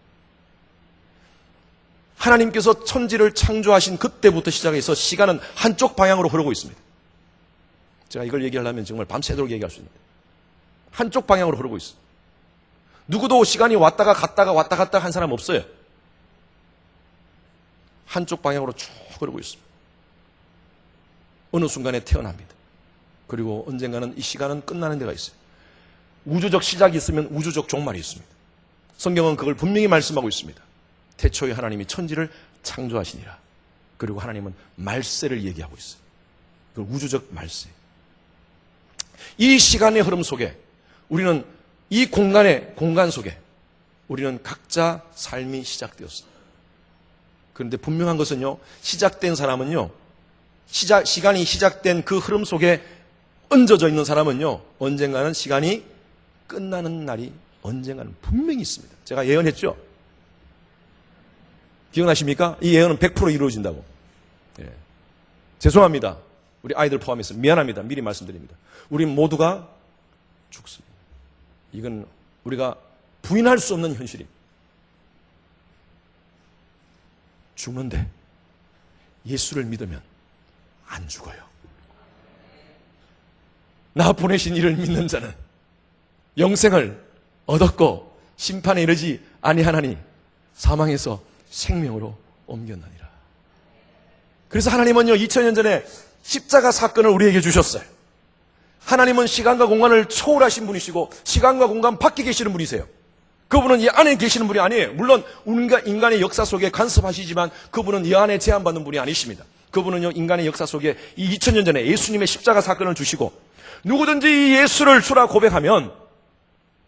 하나님께서 천지를 창조하신 그때부터 시작해서 시간은 한쪽 방향으로 흐르고 있습니다. 제가 이걸 얘기하려면 정말 밤새도록 얘기할 수 있는데, 한쪽 방향으로 흐르고 있어요. 누구도 시간이 왔다가 갔다가 한 사람 없어요. 한쪽 방향으로 쭉 흐르고 있습니다. 어느 순간에 태어납니다. 그리고 언젠가는 이 시간은 끝나는 데가 있어요. 우주적 시작이 있으면 우주적 종말이 있습니다. 성경은 그걸 분명히 말씀하고 있습니다. 태초에 하나님이 천지를 창조하시니라. 그리고 하나님은 말세를 얘기하고 있어요. 그 우주적 말세. 이 시간의 흐름 속에 우리는 이 공간 속에 우리는 각자 삶이 시작되었어요. 그런데 분명한 것은요, 시작된 사람은요, 시간이 시작된 그 흐름 속에 얹어져 있는 사람은요, 언젠가는 시간이 끝나는 날이 언젠가는 분명히 있습니다. 제가 예언했죠? 기억나십니까? 이 예언은 100% 이루어진다고. 예. 죄송합니다. 우리 아이들 포함해서 미안합니다. 미리 말씀드립니다. 우리 모두가 죽습니다. 이건 우리가 부인할 수 없는 현실입니다. 죽는데 예수를 믿으면 안 죽어요. 나 보내신 이를 믿는 자는 영생을 얻었고 심판에 이르지 아니하나니 사망에서 생명으로 옮겼느니라. 그래서 하나님은요, 2000년 전에 십자가 사건을 우리에게 주셨어요. 하나님은 시간과 공간을 초월하신 분이시고 시간과 공간 밖에 계시는 분이세요. 그분은 이 안에 계시는 분이 아니에요. 물론 인간의 역사 속에 간섭하시지만 그분은 이 안에 제한받는 분이 아니십니다. 그분은요, 인간의 역사 속에 이 2000년 전에 예수님의 십자가 사건을 주시고 누구든지 이 예수를 주라 고백하면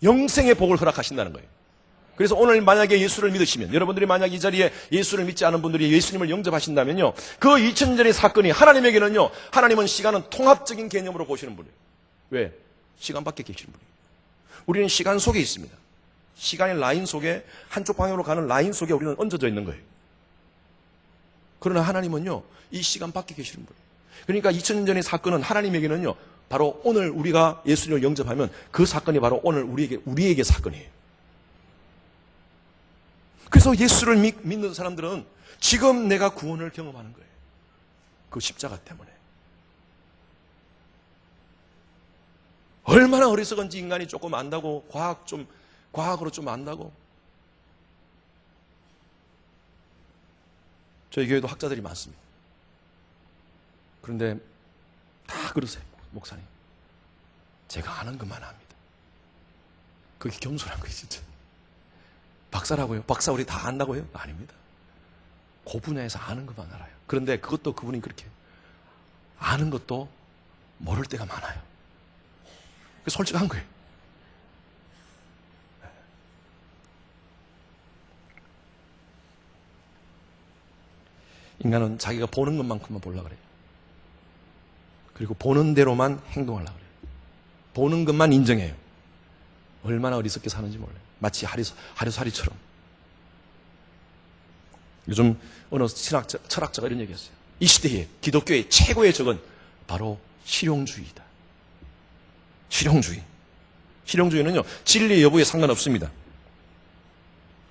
영생의 복을 허락하신다는 거예요. 그래서 오늘 만약에 예수를 믿으시면, 여러분들이 만약 이 자리에 예수를 믿지 않은 분들이 예수님을 영접하신다면요, 그 2000년 전의 사건이 하나님에게는요, 하나님은 시간은 통합적인 개념으로 보시는 분이에요. 왜? 시간 밖에 계시는 분이에요. 우리는 시간 속에 있습니다. 시간의 라인 속에, 한쪽 방향으로 가는 라인 속에 우리는 얹어져 있는 거예요. 그러나 하나님은요, 이 시간 밖에 계시는 분이에요. 그러니까 2000년 전의 사건은 하나님에게는요, 바로 오늘 우리가 예수님을 영접하면 그 사건이 바로 오늘 우리에게 사건이에요. 그래서 예수를 믿는 사람들은 지금 내가 구원을 경험하는 거예요. 그 십자가 때문에. 얼마나 어리석은지 인간이 조금 안다고, 과학으로 좀 안다고. 저희 교회도 학자들이 많습니다. 그런데 다 그러세요. 목사님, 제가 아는 것만 합니다. 그게 겸손한 거예요, 진짜. 박사라고요? 박사 우리 다 안다고요? 아닙니다. 그 분야에서 아는 것만 알아요. 그런데 그것도 그분이 그렇게 아는 것도 모를 때가 많아요. 솔직한 거예요. 인간은 자기가 보는 것만큼만 보려고 그래요. 그리고 보는 대로만 행동하려고 그래요. 보는 것만 인정해요. 얼마나 어리석게 사는지 몰라요. 마치 하루살이처럼. 요즘 어느 철학자가 이런 얘기했어요. 이 시대에 기독교의 최고의 적은 바로 실용주의이다. 실용주의. 실용주의는요, 진리 여부에 상관없습니다.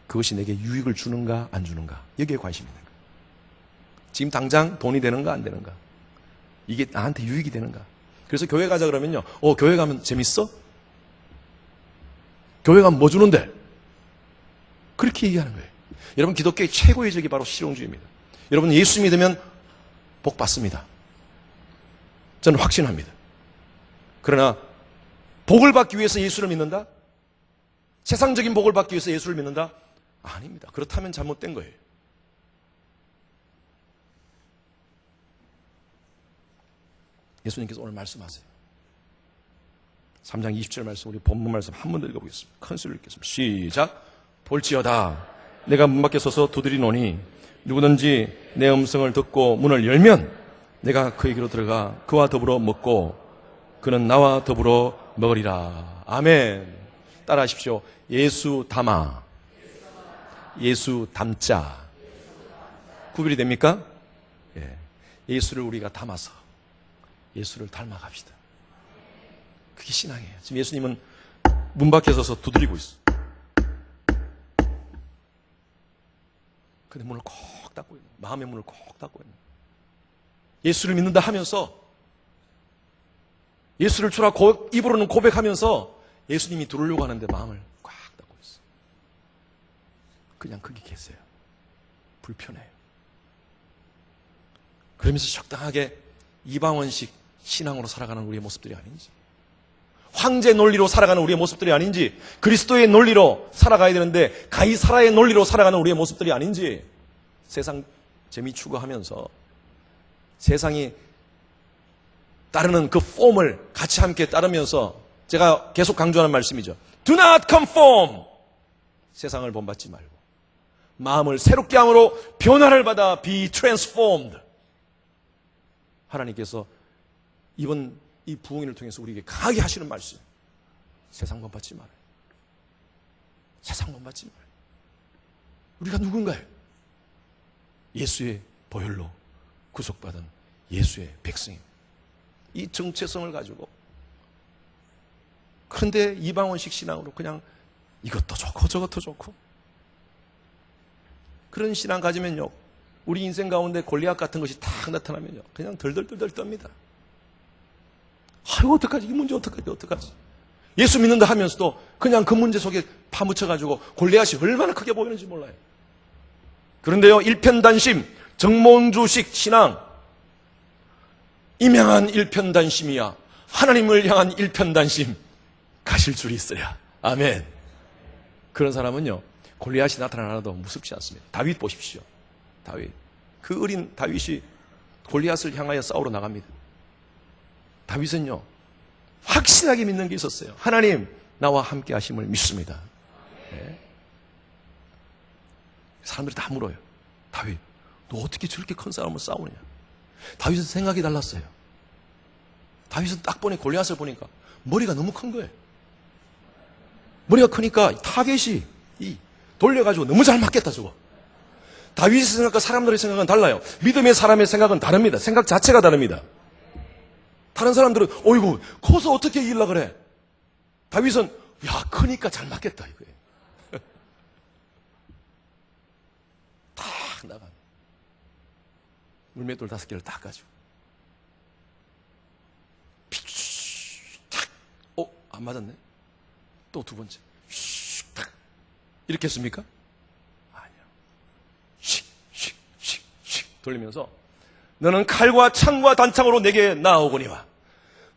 그것이 내게 유익을 주는가 안 주는가, 여기에 관심이 있는 거예요. 지금 당장 돈이 되는가 안 되는가, 이게 나한테 유익이 되는가. 그래서 교회 가자 그러면요, 교회 가면 재밌어? 교회 가면 뭐 주는데? 그렇게 얘기하는 거예요. 여러분, 기독교의 최고의 적이 바로 실용주의입니다. 여러분, 예수 믿으면 복 받습니다. 저는 확신합니다. 그러나 복을 받기 위해서 예수를 믿는다? 세상적인 복을 받기 위해서 예수를 믿는다? 아닙니다. 그렇다면 잘못된 거예요. 예수님께서 오늘 말씀하세요. 3장 20절 말씀, 우리 본문 말씀 한 번 더 읽어보겠습니다. 큰 소리로 읽겠습니다. 시작. 볼지어다 내가 문 밖에 서서 두드리노니 누구든지 내 음성을 듣고 문을 열면 내가 그에게로 들어가 그와 더불어 먹고 그는 나와 더불어 먹으리라. 아멘. 따라하십시오. 예수 담아, 예수 담자. 구별이 됩니까? 예. 예수를 우리가 담아서 예수를 닮아갑시다. 그게 신앙이에요. 지금 예수님은 문 밖에 서서 두드리고 있어. 근데 문을 콕 닫고 있는, 마음의 문을 콕 닫고 있는. 예수를 믿는다 하면서, 예수를 주라 입으로는 고백하면서 예수님이 들어오려고 하는데 마음을 꽉 닫고 있어. 그냥 거기 계세요. 불편해요. 그러면서 적당하게 이방원식 신앙으로 살아가는 우리의 모습들이 아닌지, 황제 논리로 살아가는 우리의 모습들이 아닌지, 그리스도의 논리로 살아가야 되는데 가이사라의 논리로 살아가는 우리의 모습들이 아닌지, 세상 재미 추구하면서 세상이 따르는 그 폼을 같이 함께 따르면서, 제가 계속 강조하는 말씀이죠. Do not conform. 세상을 본받지 말고 마음을 새롭게 함으로 변화를 받아 be transformed. 하나님께서 이번 이 부흥회를 통해서 우리에게 강하게 하시는 말씀. 세상 본받지 말아요. 세상 본받지 말아요. 우리가 누군가요? 예수의 보혈로 구속받은 예수의 백성입니다. 이 정체성을 가지고, 그런데 이방원식 신앙으로 그냥 이것도 좋고 저것도 좋고, 그런 신앙 가지면요, 우리 인생 가운데 골리앗 같은 것이 탁 나타나면요, 그냥 덜덜덜덜 떱니다. 아이고 어떡하지, 이 문제 어떡하지. 예수 믿는다 하면서도 그냥 그 문제 속에 파묻혀가지고 골리앗이 얼마나 크게 보이는지 몰라요. 그런데요, 일편단심, 정몽주식 신앙, 임양한 일편단심이야. 하나님을 향한 일편단심 가실 줄이 있어야. 아멘. 그런 사람은요, 골리앗이 나타나도 무섭지 않습니다. 다윗 보십시오. 다윗. 그 어린 다윗이 골리앗을 향하여 싸우러 나갑니다. 다윗은요, 확실하게 믿는 게 있었어요. 하나님, 나와 함께 하심을 믿습니다. 네. 사람들이 다 물어요. 다윗, 너 어떻게 저렇게 큰 사람을 싸우느냐? 다윗은 생각이 달랐어요. 다윗은 딱 보니 골리앗을 보니까 머리가 너무 큰 거예요. 머리가 크니까 타겟이 돌려가지고 너무 잘 맞겠다 저거. 다윗의 생각과 사람들의 생각은 달라요. 믿음의 사람의 생각은 다릅니다. 생각 자체가 다릅니다. 다른 사람들은 어이구 커서 어떻게 이길라 그래. 다윗은 야 크니까 잘 맞겠다 이거예요. 딱 나가. 물맷돌 5개를 딱 가지고 탁. 안 맞았네. 또 두 번째. 탁. 이렇게 했습니까? 아니요. 씩 돌리면서 너는 칼과 창과 단창으로 내게 나아오거니와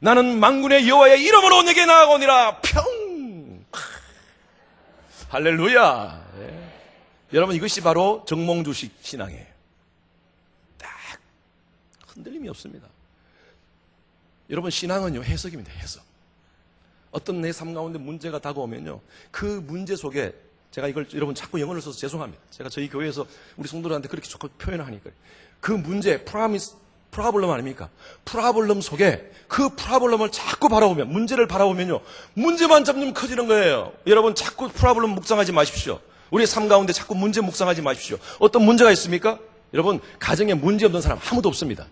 나는 만군의 여호와의 이름으로 내게 나아오니라. 평. 할렐루야. 예. 여러분 이것이 바로 정몽주식 신앙이에요. 딱 흔들림이 없습니다. 여러분 신앙은요 해석입니다. 해석. 어떤 내 삶 가운데 문제가 다가오면요, 그 문제 속에 제가 이걸 여러분 자꾸 영어를 써서 죄송합니다. 제가 저희 교회에서 우리 성도들한테 그렇게 자꾸 표현을 하니까 그 문제, 프라블럼 아닙니까? 프라블럼 속에 그 프라블럼을 자꾸 바라보면, 문제를 바라보면요, 문제만 점점 커지는 거예요. 여러분 자꾸 프라블럼 묵상하지 마십시오. 우리의 삶 가운데 자꾸 문제 묵상하지 마십시오. 어떤 문제가 있습니까? 여러분 가정에 문제 없는 사람 아무도 없습니다.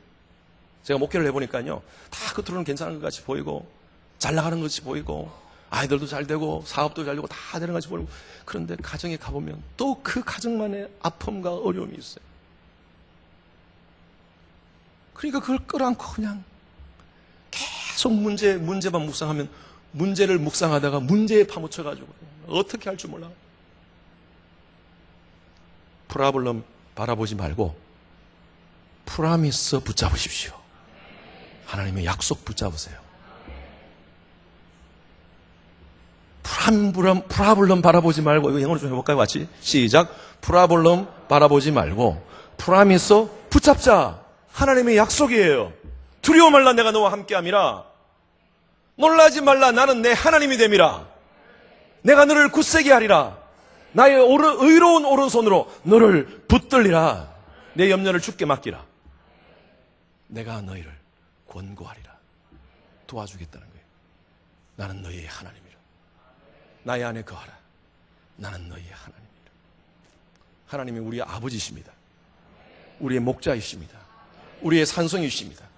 제가 목회를 해보니까요, 다 겉으로는 괜찮은 것 같이 보이고 잘 나가는 것 같이 보이고 아이들도 잘 되고 사업도 잘 되고 다 되는 것 같이 보이고, 그런데 가정에 가보면 또 그 가정만의 아픔과 어려움이 있어요. 그러니까 그걸 끌어안고 그냥 계속 문제만 묵상하면 문제를 묵상하다가 문제에 파묻혀가지고 어떻게 할 줄 몰라. 프라블럼 바라보지 말고 프라미스 붙잡으십시오. 하나님의 약속 붙잡으세요. 프라블럼 바라보지 말고, 이거 영어로 좀 해볼까요? 같이 시작. 프라블럼 바라보지 말고 프라미스 붙잡자. 하나님의 약속이에요. 두려워 말라, 내가 너와 함께함이라. 놀라지 말라. 나는 내 하나님이 됨이라. 내가 너를 굳세게 하리라. 나의 의로운 오른손으로 너를 붙들리라. 내 염려를 주께 맡기라. 내가 너희를 권고하리라. 도와주겠다는 거예요. 나는 너희의 하나님이라. 나의 안에 거하라. 나는 너희의 하나님이라. 하나님이 우리의 아버지이십니다. 우리의 목자이십니다. 우리의 산성이십니다.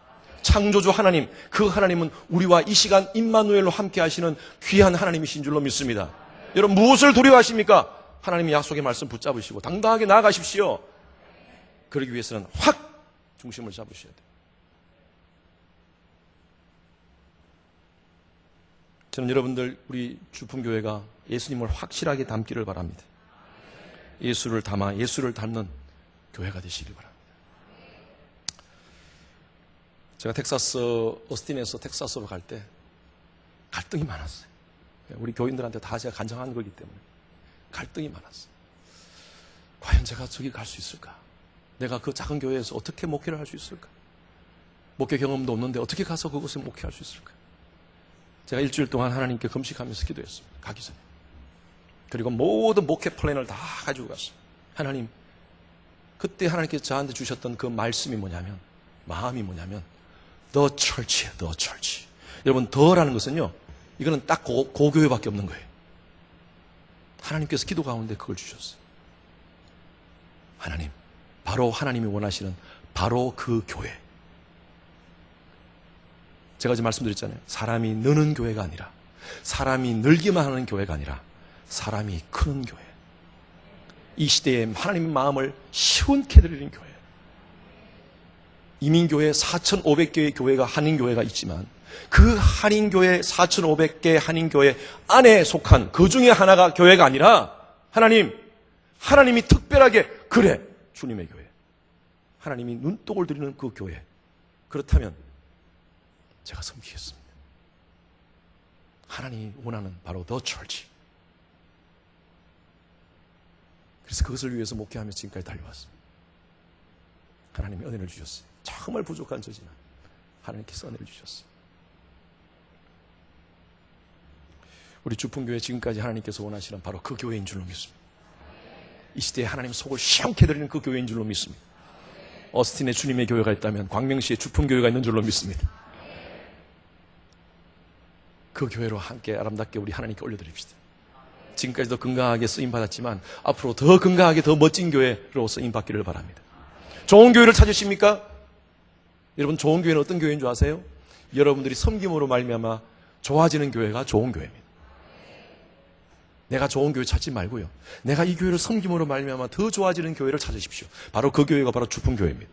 창조주 하나님, 그 하나님은 우리와 이 시간 임마누엘로 함께 하시는 귀한 하나님이신 줄로 믿습니다. 여러분, 무엇을 두려워하십니까? 하나님의 약속의 말씀 붙잡으시고 당당하게 나아가십시오. 그러기 위해서는 확 중심을 잡으셔야 돼요. 저는 여러분들, 우리 주품교회가 예수님을 확실하게 닮기를 바랍니다. 예수를 담아 예수를 닮는 교회가 되시길 바랍니다. 제가 텍사스, 오스틴에서 텍사스로 갈 때 갈등이 많았어요. 우리 교인들한테 다 제가 간증한 거기 때문에 갈등이 많았어요. 과연 제가 저기 갈 수 있을까? 내가 그 작은 교회에서 어떻게 목회를 할 수 있을까? 목회 경험도 없는데 어떻게 가서 그곳에 목회할 수 있을까? 제가 일주일 동안 하나님께 금식하면서 기도했습니다. 가기 전에. 그리고 모든 목회 플랜을 다 가지고 갔어요. 하나님, 그때 하나님께서 저한테 주셨던 그 말씀이 뭐냐면, 마음이 뭐냐면 The Church예요. The Church. 여러분, 더라는 것은요, 이거는 딱 고교회밖에 없는 거예요. 하나님께서 기도 가운데 그걸 주셨어요. 하나님, 바로 하나님이 원하시는 바로 그 교회. 제가 지금 말씀드렸잖아요. 사람이 느는 교회가 아니라, 사람이 늘기만 하는 교회가 아니라 사람이 크는 교회. 이 시대에 하나님의 마음을 시원케 드리는 교회. 이민교회 4,500개의 교회가 한인교회가 있지만 그 한인교회 4,500개 한인교회 안에 속한 그 중에 하나가 교회가 아니라 하나님이 특별하게 그래 주님의 교회, 하나님이 눈독을 들이는 그 교회. 그렇다면 제가 섬기겠습니다. 하나님이 원하는 바로 The Church. 그래서 그것을 위해서 목회하며 지금까지 달려왔습니다. 하나님이 은혜를 주셨어요. 정말 부족한 저지만 하나님께서 은혜를 주셨어요. 우리 주품교회 지금까지 하나님께서 원하시는 바로 그 교회인 줄로 믿습니다. 이 시대에 하나님 속을 시원케 드리는 그 교회인 줄로 믿습니다. 어스틴에 주님의 교회가 있다면 광명시에 주품교회가 있는 줄로 믿습니다. 그 교회로 함께 아름답게 우리 하나님께 올려드립시다. 지금까지도 건강하게 쓰임받았지만 앞으로 더 건강하게 더 멋진 교회로 쓰임받기를 바랍니다. 좋은 교회를 찾으십니까? 여러분, 좋은 교회는 어떤 교회인 줄 아세요? 여러분들이 섬김으로 말미암아 좋아지는 교회가 좋은 교회입니다. 내가 좋은 교회 찾지 말고요, 내가 이 교회를 섬김으로 말미암아 더 좋아지는 교회를 찾으십시오. 바로 그 교회가 바로 주품교회입니다.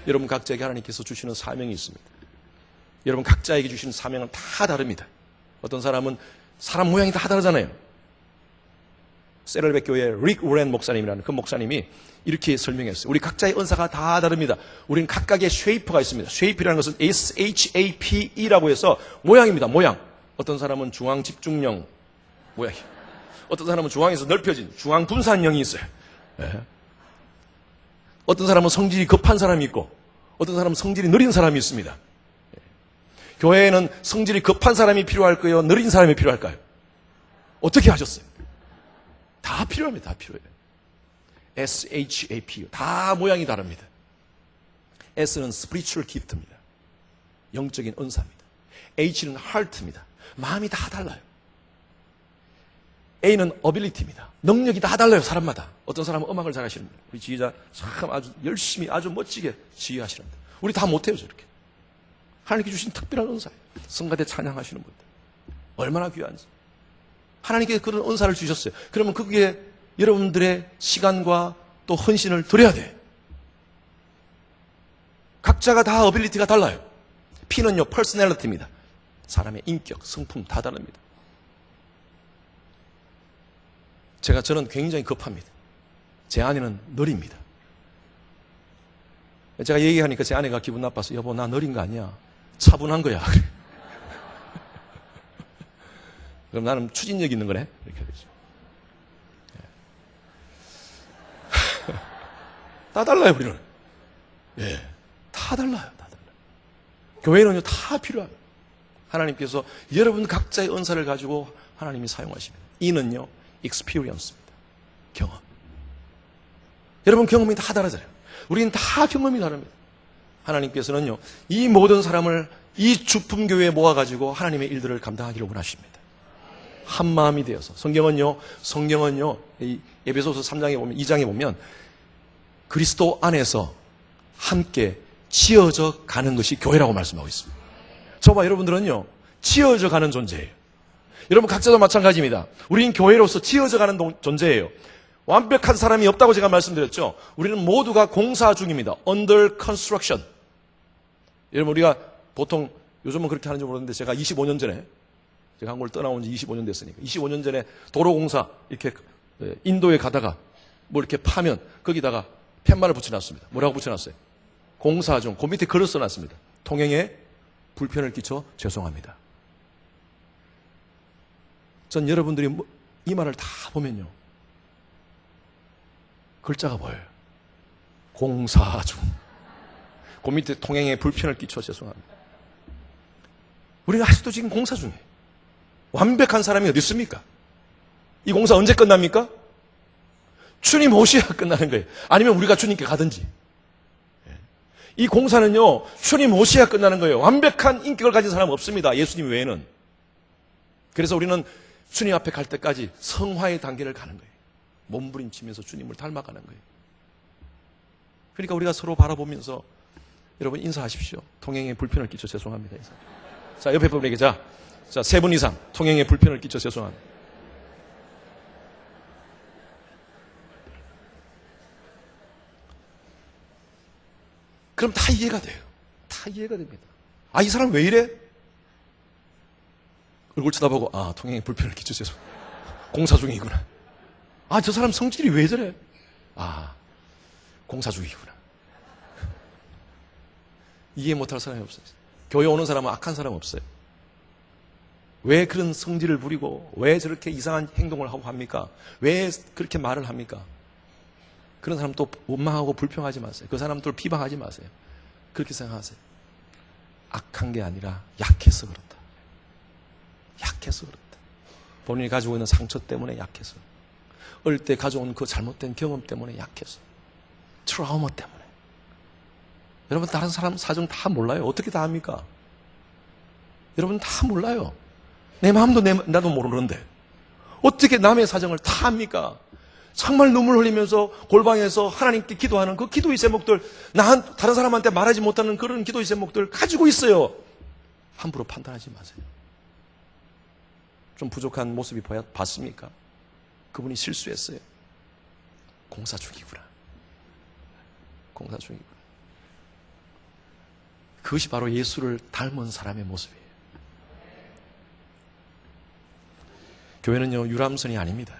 여러분 각자에게 하나님께서 주시는 사명이 있습니다. 여러분 각자에게 주시는 사명은 다 다릅니다. 어떤 사람은 사람 모양이 다 다르잖아요. 세럴백 교회 릭 우렌 목사님이라는 그 목사님이 이렇게 설명했어요. 우리 각자의 은사가 다 다릅니다. 우리는 각각의 쉐이프가 있습니다. 쉐이프라는 것은 SHAPE라고 해서 모양입니다. 모양. 어떤 사람은 중앙 집중형 모양이, 어떤 사람은 중앙에서 넓혀진 중앙 분산형이 있어요. 네. 어떤 사람은 성질이 급한 사람이 있고 어떤 사람은 성질이 느린 사람이 있습니다. 네. 교회에는 성질이 급한 사람이 필요할까요? 느린 사람이 필요할까요? 어떻게 하셨어요? 다 필요합니다. 다 필요해요. SHAP. 다 모양이 다릅니다. S는 spiritual gift입니다. 영적인 은사입니다. H는 heart입니다. 마음이 다 달라요. A는 ability입니다. 능력이 다 달라요. 사람마다. 어떤 사람은 음악을 잘하시는 분, 우리 지휘자 참 아주 열심히 아주 멋지게 지휘하시는 분, 우리 다 못해요. 저렇게. 하나님께 주신 특별한 은사예요. 성가대 찬양하시는 분들 얼마나 귀한지. 하나님께 그런 은사를 주셨어요. 그러면 그게 여러분들의 시간과 또 헌신을 드려야 돼. 각자가 다 어빌리티가 달라요. P는요, 퍼스널리티입니다. 사람의 인격, 성품 다 다릅니다. 저는 굉장히 급합니다. 제 아내는 느립니다. 제가 얘기하니까 제 아내가 기분 나빠서, 여보, 나 느린 거 아니야. 차분한 거야. 그럼 나는 추진력 있는 거네? 이렇게 되죠. 다 달라요, 우리는. 예. 다 달라요, 다 달라요. 교회는요, 다 필요합니다. 하나님께서 여러분 각자의 은사를 가지고 하나님이 사용하십니다. 이는요, experience입니다. 경험. 여러분 경험이 다 다르잖아요. 우리는 다 경험이 다릅니다. 하나님께서는요, 이 모든 사람을 이 주품교회에 모아가지고 하나님의 일들을 감당하기를 원하십니다. 한 마음이 되어서. 성경은요, 이 에베소서 3장에 보면, 2장에 보면 그리스도 안에서 함께 지어져 가는 것이 교회라고 말씀하고 있습니다. 저와 여러분들은요, 지어져 가는 존재예요. 여러분 각자도 마찬가지입니다. 우리는 교회로서 지어져 가는 존재예요. 완벽한 사람이 없다고 제가 말씀드렸죠. 우리는 모두가 공사 중입니다. Under construction. 여러분 우리가 보통 요즘은 그렇게 하는지 모르는데 제가 25년 전에 제가 한국을 떠나온 지 25년 됐으니까 25년 전에 도로공사 이렇게 인도에 가다가 뭐 이렇게 파면 거기다가 팻말을 붙여놨습니다. 뭐라고 붙여놨어요? 공사 중. 그 밑에 글을 써놨습니다. 통행에 불편을 끼쳐 죄송합니다. 전 여러분들이 이 말을 다 보면요, 글자가 보여요. 공사 중. 그 밑에 통행에 불편을 끼쳐 죄송합니다. 우리가 아직도 지금 공사 중이에요. 완벽한 사람이 어디 있습니까? 이 공사 언제 끝납니까? 주님 오셔야 끝나는 거예요. 아니면 우리가 주님께 가든지. 이 공사는요, 주님 오셔야 끝나는 거예요. 완벽한 인격을 가진 사람은 없습니다. 예수님 외에는. 그래서 우리는 주님 앞에 갈 때까지 성화의 단계를 가는 거예요. 몸부림치면서 주님을 닮아가는 거예요. 그러니까 우리가 서로 바라보면서 여러분 인사하십시오. 통행에 불편을 끼쳐 죄송합니다. 인사. 자, 옆에 분에게 자, 세 분 이상 통행에 불편을 끼쳐 죄송합니다. 그럼 다 이해가 돼요. 다 이해가 됩니다. 아, 이 사람 왜 이래? 얼굴 쳐다보고, 아, 통행에 불편을 끼쳐 죄송합니다. 공사 중이구나. 아, 저 사람 성질이 왜 저래? 아, 공사 중이구나. 이해 못할 사람이 없어요. 교회 오는 사람은 악한 사람 없어요. 왜 그런 성질을 부리고 왜 저렇게 이상한 행동을 하고 합니까? 왜 그렇게 말을 합니까? 그런 사람 또 원망하고 불평하지 마세요. 그 사람들 비방하지 마세요. 그렇게 생각하세요. 악한 게 아니라 약해서 그렇다. 약해서 그렇다. 본인이 가지고 있는 상처 때문에 약해서. 어릴 때 가져온 그 잘못된 경험 때문에 약해서. 트라우마 때문에. 여러분 다른 사람 사정 다 몰라요. 어떻게 다 합니까? 여러분 다 몰라요. 내 마음도 나도 모르는데 어떻게 남의 사정을 다 합니까? 정말 눈물 흘리면서 골방에서 하나님께 기도하는 그 기도의 제목들, 다른 사람한테 말하지 못하는 그런 기도의 제목들 가지고 있어요. 함부로 판단하지 마세요. 좀 부족한 모습이 봤습니까? 그분이 실수했어요. 공사 중이구나. 공사 중이구나. 그것이 바로 예수를 닮은 사람의 모습이에요. 교회는요, 유람선이 아닙니다.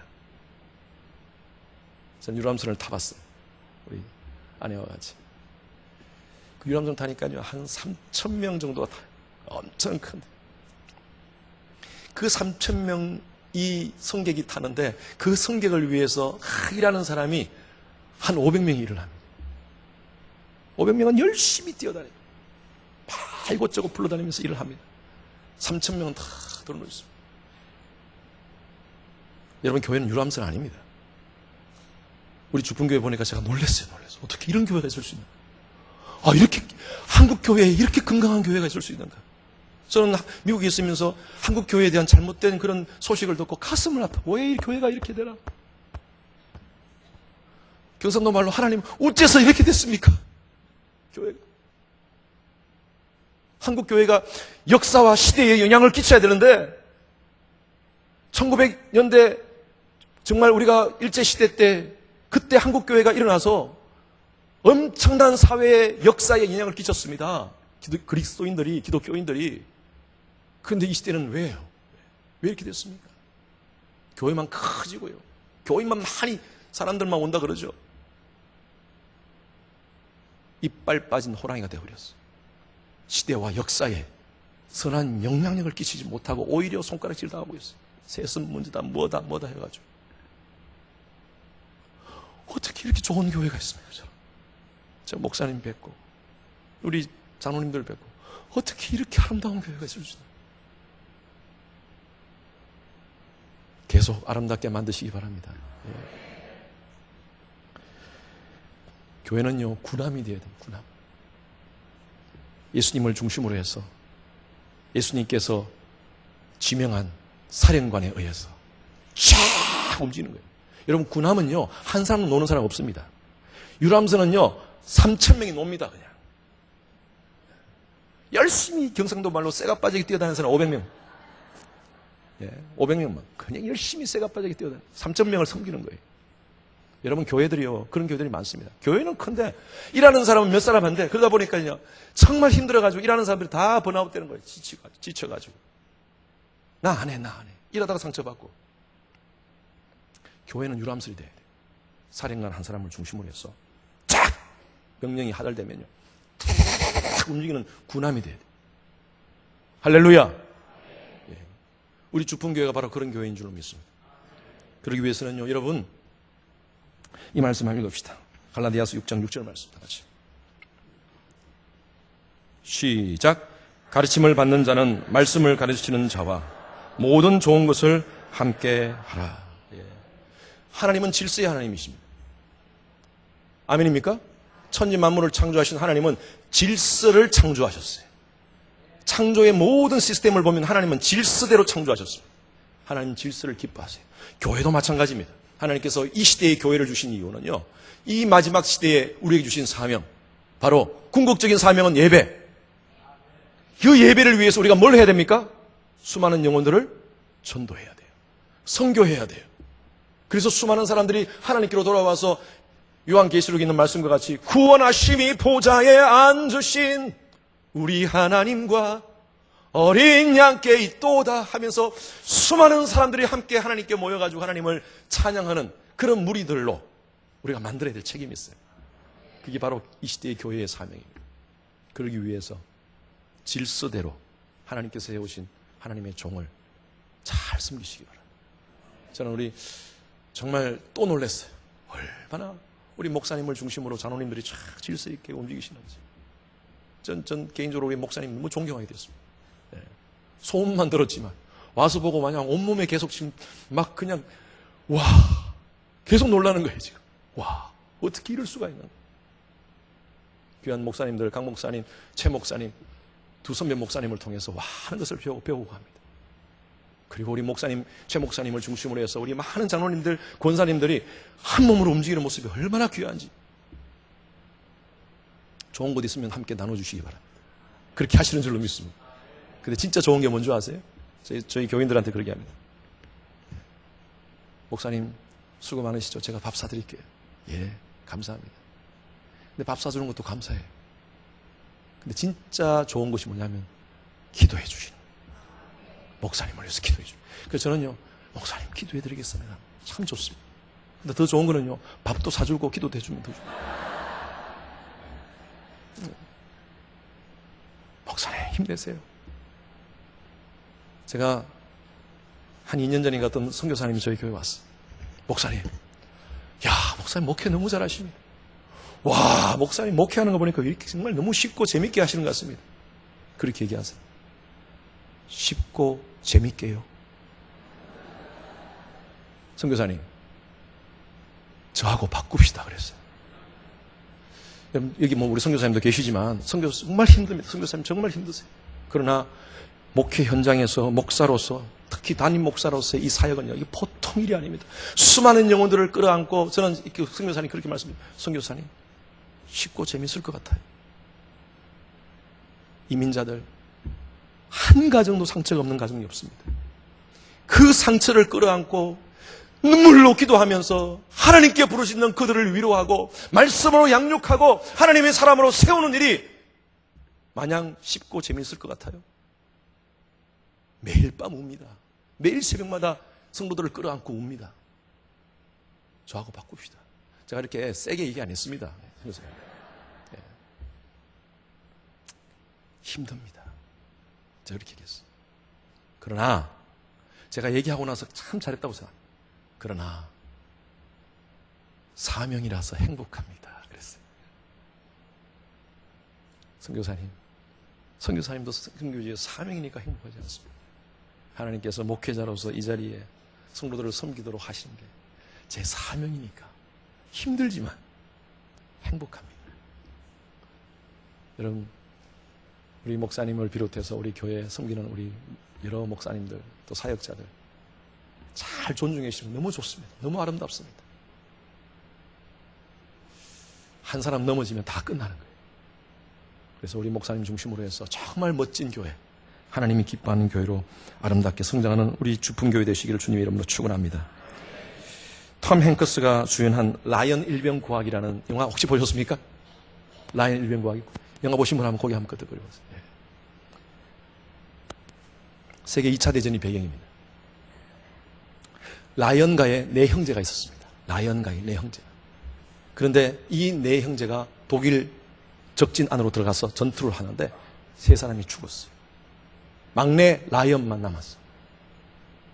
전 유람선을 타봤어요. 우리 아내와 같이. 그 유람선 타니까요, 한 3,000명 정도가 타요. 엄청 큰데. 그 3,000명이 승객이 타는데 그 승객을 위해서 일하는 사람이 한 500명이 일을 합니다. 500명은 열심히 뛰어다녀요. 막 이곳저곳 불러다니면서 일을 합니다. 3,000명은 다 들어놓고 있습니다. 여러분, 교회는 유람선 아닙니다. 우리 주품교회 보니까 제가 놀랐어요. 어떻게 이런 교회가 있을 수 있는가? 아, 이렇게 한국 교회에 이렇게 건강한 교회가 있을 수 있는가? 저는 미국에 있으면서 한국 교회에 대한 잘못된 그런 소식을 듣고 가슴을 아파. 왜 이 교회가 이렇게 되나? 경상도 말로 하나님 어째서 이렇게 됐습니까? 교회가. 한국 교회가 역사와 시대에 영향을 끼쳐야 되는데 1900년대 정말 우리가 일제시대 때 그때 한국 교회가 일어나서 엄청난 사회의 역사에 영향을 끼쳤습니다. 그리스도인들이, 기독교인들이. 그런데 이 시대는 왜요? 왜 이렇게 됐습니까? 교회만 커지고요. 교인만 많이 사람들만 온다 그러죠. 이빨 빠진 호랑이가 되어버렸어. 시대와 역사에 선한 영향력을 끼치지 못하고 오히려 손가락질 당하고 있어요. 세습 문제다 뭐다 해가지고. 어떻게 이렇게 좋은 교회가 있습니까? 저 목사님 뵙고 우리 장로님들 뵙고 어떻게 이렇게 아름다운 교회가 있을 수 있나? 계속 아름답게 만드시기 바랍니다. 예. 교회는요, 군함이 되어야 됩니다. 군함. 예수님을 중심으로 해서 예수님께서 지명한 사령관에 의해서 쫙 움직이는 거예요. 여러분, 군함은요, 한 사람 노는 사람 없습니다. 유람선은요, 3,000명이 놉니다, 그냥. 열심히 경상도 말로 쇠가 빠지게 뛰어다니는 사람 500명. 예, 500명만. 그냥 열심히 쇠가 빠지게 뛰어다니는 3,000명을 섬기는 거예요. 여러분, 교회들이요, 그런 교회들이 많습니다. 교회는 큰데, 일하는 사람은 몇 사람 한데, 그러다 보니까요, 정말 힘들어가지고, 일하는 사람들이 다 번아웃 되는 거예요. 지쳐가지고. 나 안 해. 이러다가 상처받고. 교회는 유람선이 돼야 돼요. 사령관 한 사람을 중심으로 해서, 쫙! 명령이 하달되면요, 탁 움직이는 군함이 돼야 돼요. 할렐루야! 예. 우리 주품교회가 바로 그런 교회인 줄 믿습니다. 그러기 위해서는요, 여러분, 이 말씀 한번 읽읍시다. 갈라디아서 6장 6절 말씀 다 같이. 시작. 가르침을 받는 자는 말씀을 가르치는 자와 모든 좋은 것을 함께 하라. 예. 하나님은 질서의 하나님이십니다. 아멘입니까? 천지 만물을 창조하신 하나님은 질서를 창조하셨어요. 창조의 모든 시스템을 보면 하나님은 질서대로 창조하셨습니다. 하나님 질서를 기뻐하세요. 교회도 마찬가지입니다. 하나님께서 이 시대에 교회를 주신 이유는요, 이 마지막 시대에 우리에게 주신 사명, 바로 궁극적인 사명은 예배. 그 예배를 위해서 우리가 뭘 해야 됩니까? 수많은 영혼들을 전도해야 돼요. 선교해야 돼요. 그래서 수많은 사람들이 하나님께로 돌아와서 요한계시록에 있는 말씀과 같이 구원하심이 보좌에 앉으신 우리 하나님과 어린 양께 있도다 하면서 수많은 사람들이 함께 하나님께 모여가지고 하나님을 찬양하는 그런 무리들로 우리가 만들어야 될 책임이 있어요. 그게 바로 이 시대의 교회의 사명입니다. 그러기 위해서 질서대로 하나님께서 해오신 하나님의 종을 잘 섬기시기 바랍니다. 저는 우리 정말 또 놀랐어요. 얼마나 우리 목사님을 중심으로 장로님들이 쫙 질서 있게 움직이시는지. 전 개인적으로 우리 목사님 너무 존경하게 됐습니다. 네. 소문만 들었지만 와서 보고 마냥 온몸에 계속 지금 막 그냥 와 계속 놀라는 거예요 지금. 와 어떻게 이럴 수가 있나. 귀한 목사님들 강 목사님, 최 목사님 두 선배 목사님을 통해서 많은 것을 배우고 합니다. 그리고 우리 목사님, 최 목사님을 중심으로 해서 우리 많은 장로님들, 권사님들이 한 몸으로 움직이는 모습이 얼마나 귀한지. 좋은 것 있으면 함께 나눠주시기 바랍니다. 그렇게 하시는 줄로 믿습니다. 근데 진짜 좋은 게 뭔지 아세요? 저희 교인들한테 그렇게 합니다. 목사님 수고 많으시죠? 제가 밥 사드릴게요. 예, 감사합니다. 근데 밥 사주는 것도 감사해요. 근데 진짜 좋은 것이 뭐냐면 기도해 주시는 목사님을 위해서 기도해 주시는. 그래서 저는요, 목사님 기도해 드리겠습니다. 참 좋습니다. 근데 더 좋은 거는요, 밥도 사주고 기도도 해주면 더 좋아요. 목사님 힘내세요. 제가 한 2년 전인가 어떤 선교사님이 저희 교회에 왔어요. 목사님, 야 목사님 목회 너무 잘하십니다. 와 목사님 목회하는 거 보니까 이렇게 정말 너무 쉽고 재밌게 하시는 것 같습니다. 그렇게 얘기하세요. 쉽고 재밌게요. 선교사님 저하고 바꿉시다 그랬어요. 여기 뭐 우리 선교사님도 계시지만 선교 정말 힘듭니다. 선교사님 정말 힘드세요. 그러나 목회 현장에서 목사로서 특히 담임 목사로서의 이 사역은요, 이게 보통 일이 아닙니다. 수많은 영혼들을 끌어안고 저는 선교사님 그렇게 말씀드립니다. 선교사님 쉽고 재밌을 것 같아요. 이민자들 한 가정도 상처가 없는 가정이 없습니다. 그 상처를 끌어안고 눈물로 기도하면서 하나님께 부르시는 그들을 위로하고 말씀으로 양육하고 하나님의 사람으로 세우는 일이 마냥 쉽고 재미있을 것 같아요? 매일 밤 웁니다. 매일 새벽마다 성도들을 끌어안고 웁니다. 저하고 바꿉시다. 제가 이렇게 세게 얘기 안 했습니다. 네. 힘듭니다. 제가 이렇게 얘기했어요. 그러나 제가 얘기하고 나서 참 잘했다고 생각합니다. 그러나 사명이라서 행복합니다. 그랬어요. 선교사님도 선교지의 사명이니까 행복하지 않습니다. 하나님께서 목회자로서 이 자리에 성도들을 섬기도록 하시는 게 제 사명이니까 힘들지만 행복합니다. 여러분, 우리 목사님을 비롯해서 우리 교회 섬기는 우리 여러 목사님들 또 사역자들 잘 존중해 주시면 너무 좋습니다. 너무 아름답습니다. 한 사람 넘어지면 다 끝나는 거예요. 그래서 우리 목사님 중심으로 해서 정말 멋진 교회, 하나님이 기뻐하는 교회로 아름답게 성장하는 우리 주품교회 되시기를 주님의 이름으로 축원합니다. 톰 행크스가 주연한 라이언 일병구하기라는 영화 혹시 보셨습니까? 라이언 일병구하기. 영화 보신 분 한번 고개 한번 끄덕거려보세요. 세계 2차 대전이 배경입니다. 라이언가의 네 형제가 있었습니다. 라이언가의 네 형제. 그런데 이 네 형제가 독일 적진 안으로 들어가서 전투를 하는데 세 사람이 죽었어요. 막내 라이언만 남았어요.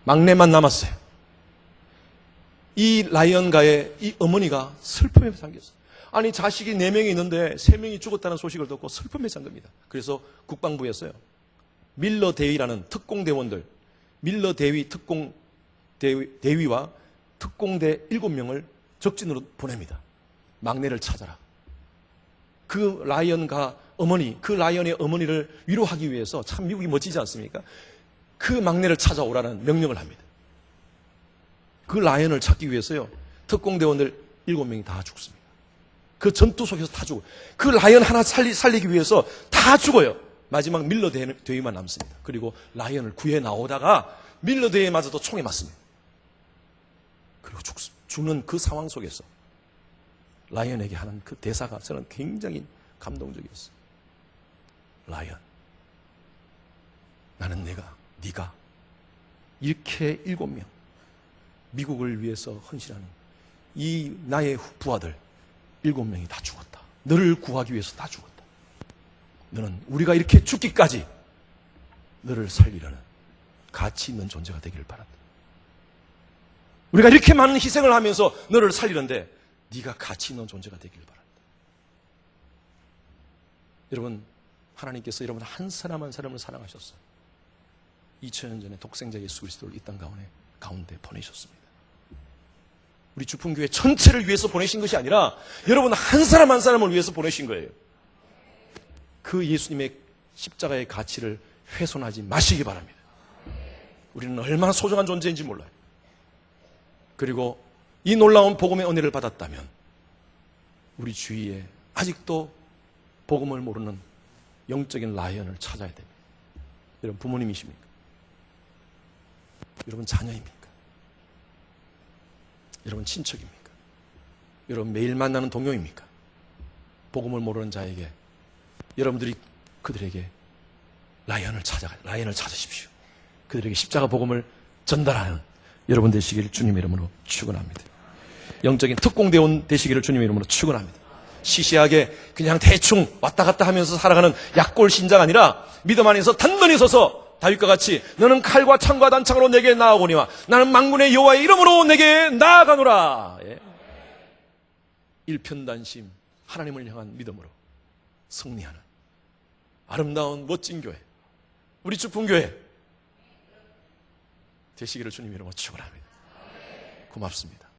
막내만 남았어요. 이 라이언가의 이 어머니가 슬픔에 잠겼어요. 아니, 자식이 4명이 있는데 3명이 죽었다는 소식을 듣고 슬픔에 잠깁니다. 그래서 국방부에서요, 밀러 대위라는 특공대원들, 밀러 대위 특공 대위와 특공대 7명을 적진으로 보냅니다. 막내를 찾아라. 그 라이언가 어머니, 그 라이언의 어머니를 위로하기 위해서, 참 미국이 멋지지 않습니까? 그 막내를 찾아오라는 명령을 합니다. 그 라이언을 찾기 위해서요, 특공대원들 7명이 다 죽습니다. 그 전투 속에서 다 죽어요. 그 라이언 하나 살리기 위해서 다 죽어요. 마지막 밀러 대위만 남습니다. 그리고 라이언을 구해 나오다가 밀러 대위마저도 총에 맞습니다. 그리고 죽는 그 상황 속에서 라이언에게 하는 그 대사가 저는 굉장히 감동적이었어요. 라이언, 나는 네가 이렇게 7명 미국을 위해서 헌신하는 이 나의 부하들 7명이 다 죽었다. 너를 구하기 위해서 다 죽었다. 너는 우리가 이렇게 죽기까지 너를 살리려는 가치 있는 존재가 되기를 바란다. 우리가 이렇게 많은 희생을 하면서 너를 살리는데 네가 가치 있는 존재가 되기를 바란다. 여러분, 하나님께서 여러분 한 사람 한 사람을 사랑하셨어요. 2000년 전에 독생자 예수 그리스도를 이 땅 가운데 보내셨습니다. 우리 주품교회 전체를 위해서 보내신 것이 아니라 여러분 한 사람 한 사람을 위해서 보내신 거예요. 그 예수님의 십자가의 가치를 훼손하지 마시기 바랍니다. 우리는 얼마나 소중한 존재인지 몰라요. 그리고 이 놀라운 복음의 은혜를 받았다면 우리 주위에 아직도 복음을 모르는 영적인 라이언을 찾아야 됩니다. 여러분 부모님이십니까? 여러분 자녀입니까? 여러분 친척입니까? 여러분 매일 만나는 동료입니까? 복음을 모르는 자에게 여러분들이 그들에게 라이언을 찾으십시오. 그들에게 십자가 복음을 전달하는 여러분 되시길 주님의 이름으로 축원합니다. 영적인 특공대원 되시기를 주님의 이름으로 축원합니다. 시시하게 그냥 대충 왔다 갔다 하면서 살아가는 약골 신자가 아니라 믿음 안에서 단단히 서서 다윗과 같이 너는 칼과 창과 단창으로 내게 나아오거니와 나는 만군의 여호와의 이름으로 내게 나아가노라. 예. 일편단심 하나님을 향한 믿음으로 승리하는 아름다운 멋진 교회, 우리 주품교회 되시기를 주님 이름으로 축원합니다. 고맙습니다.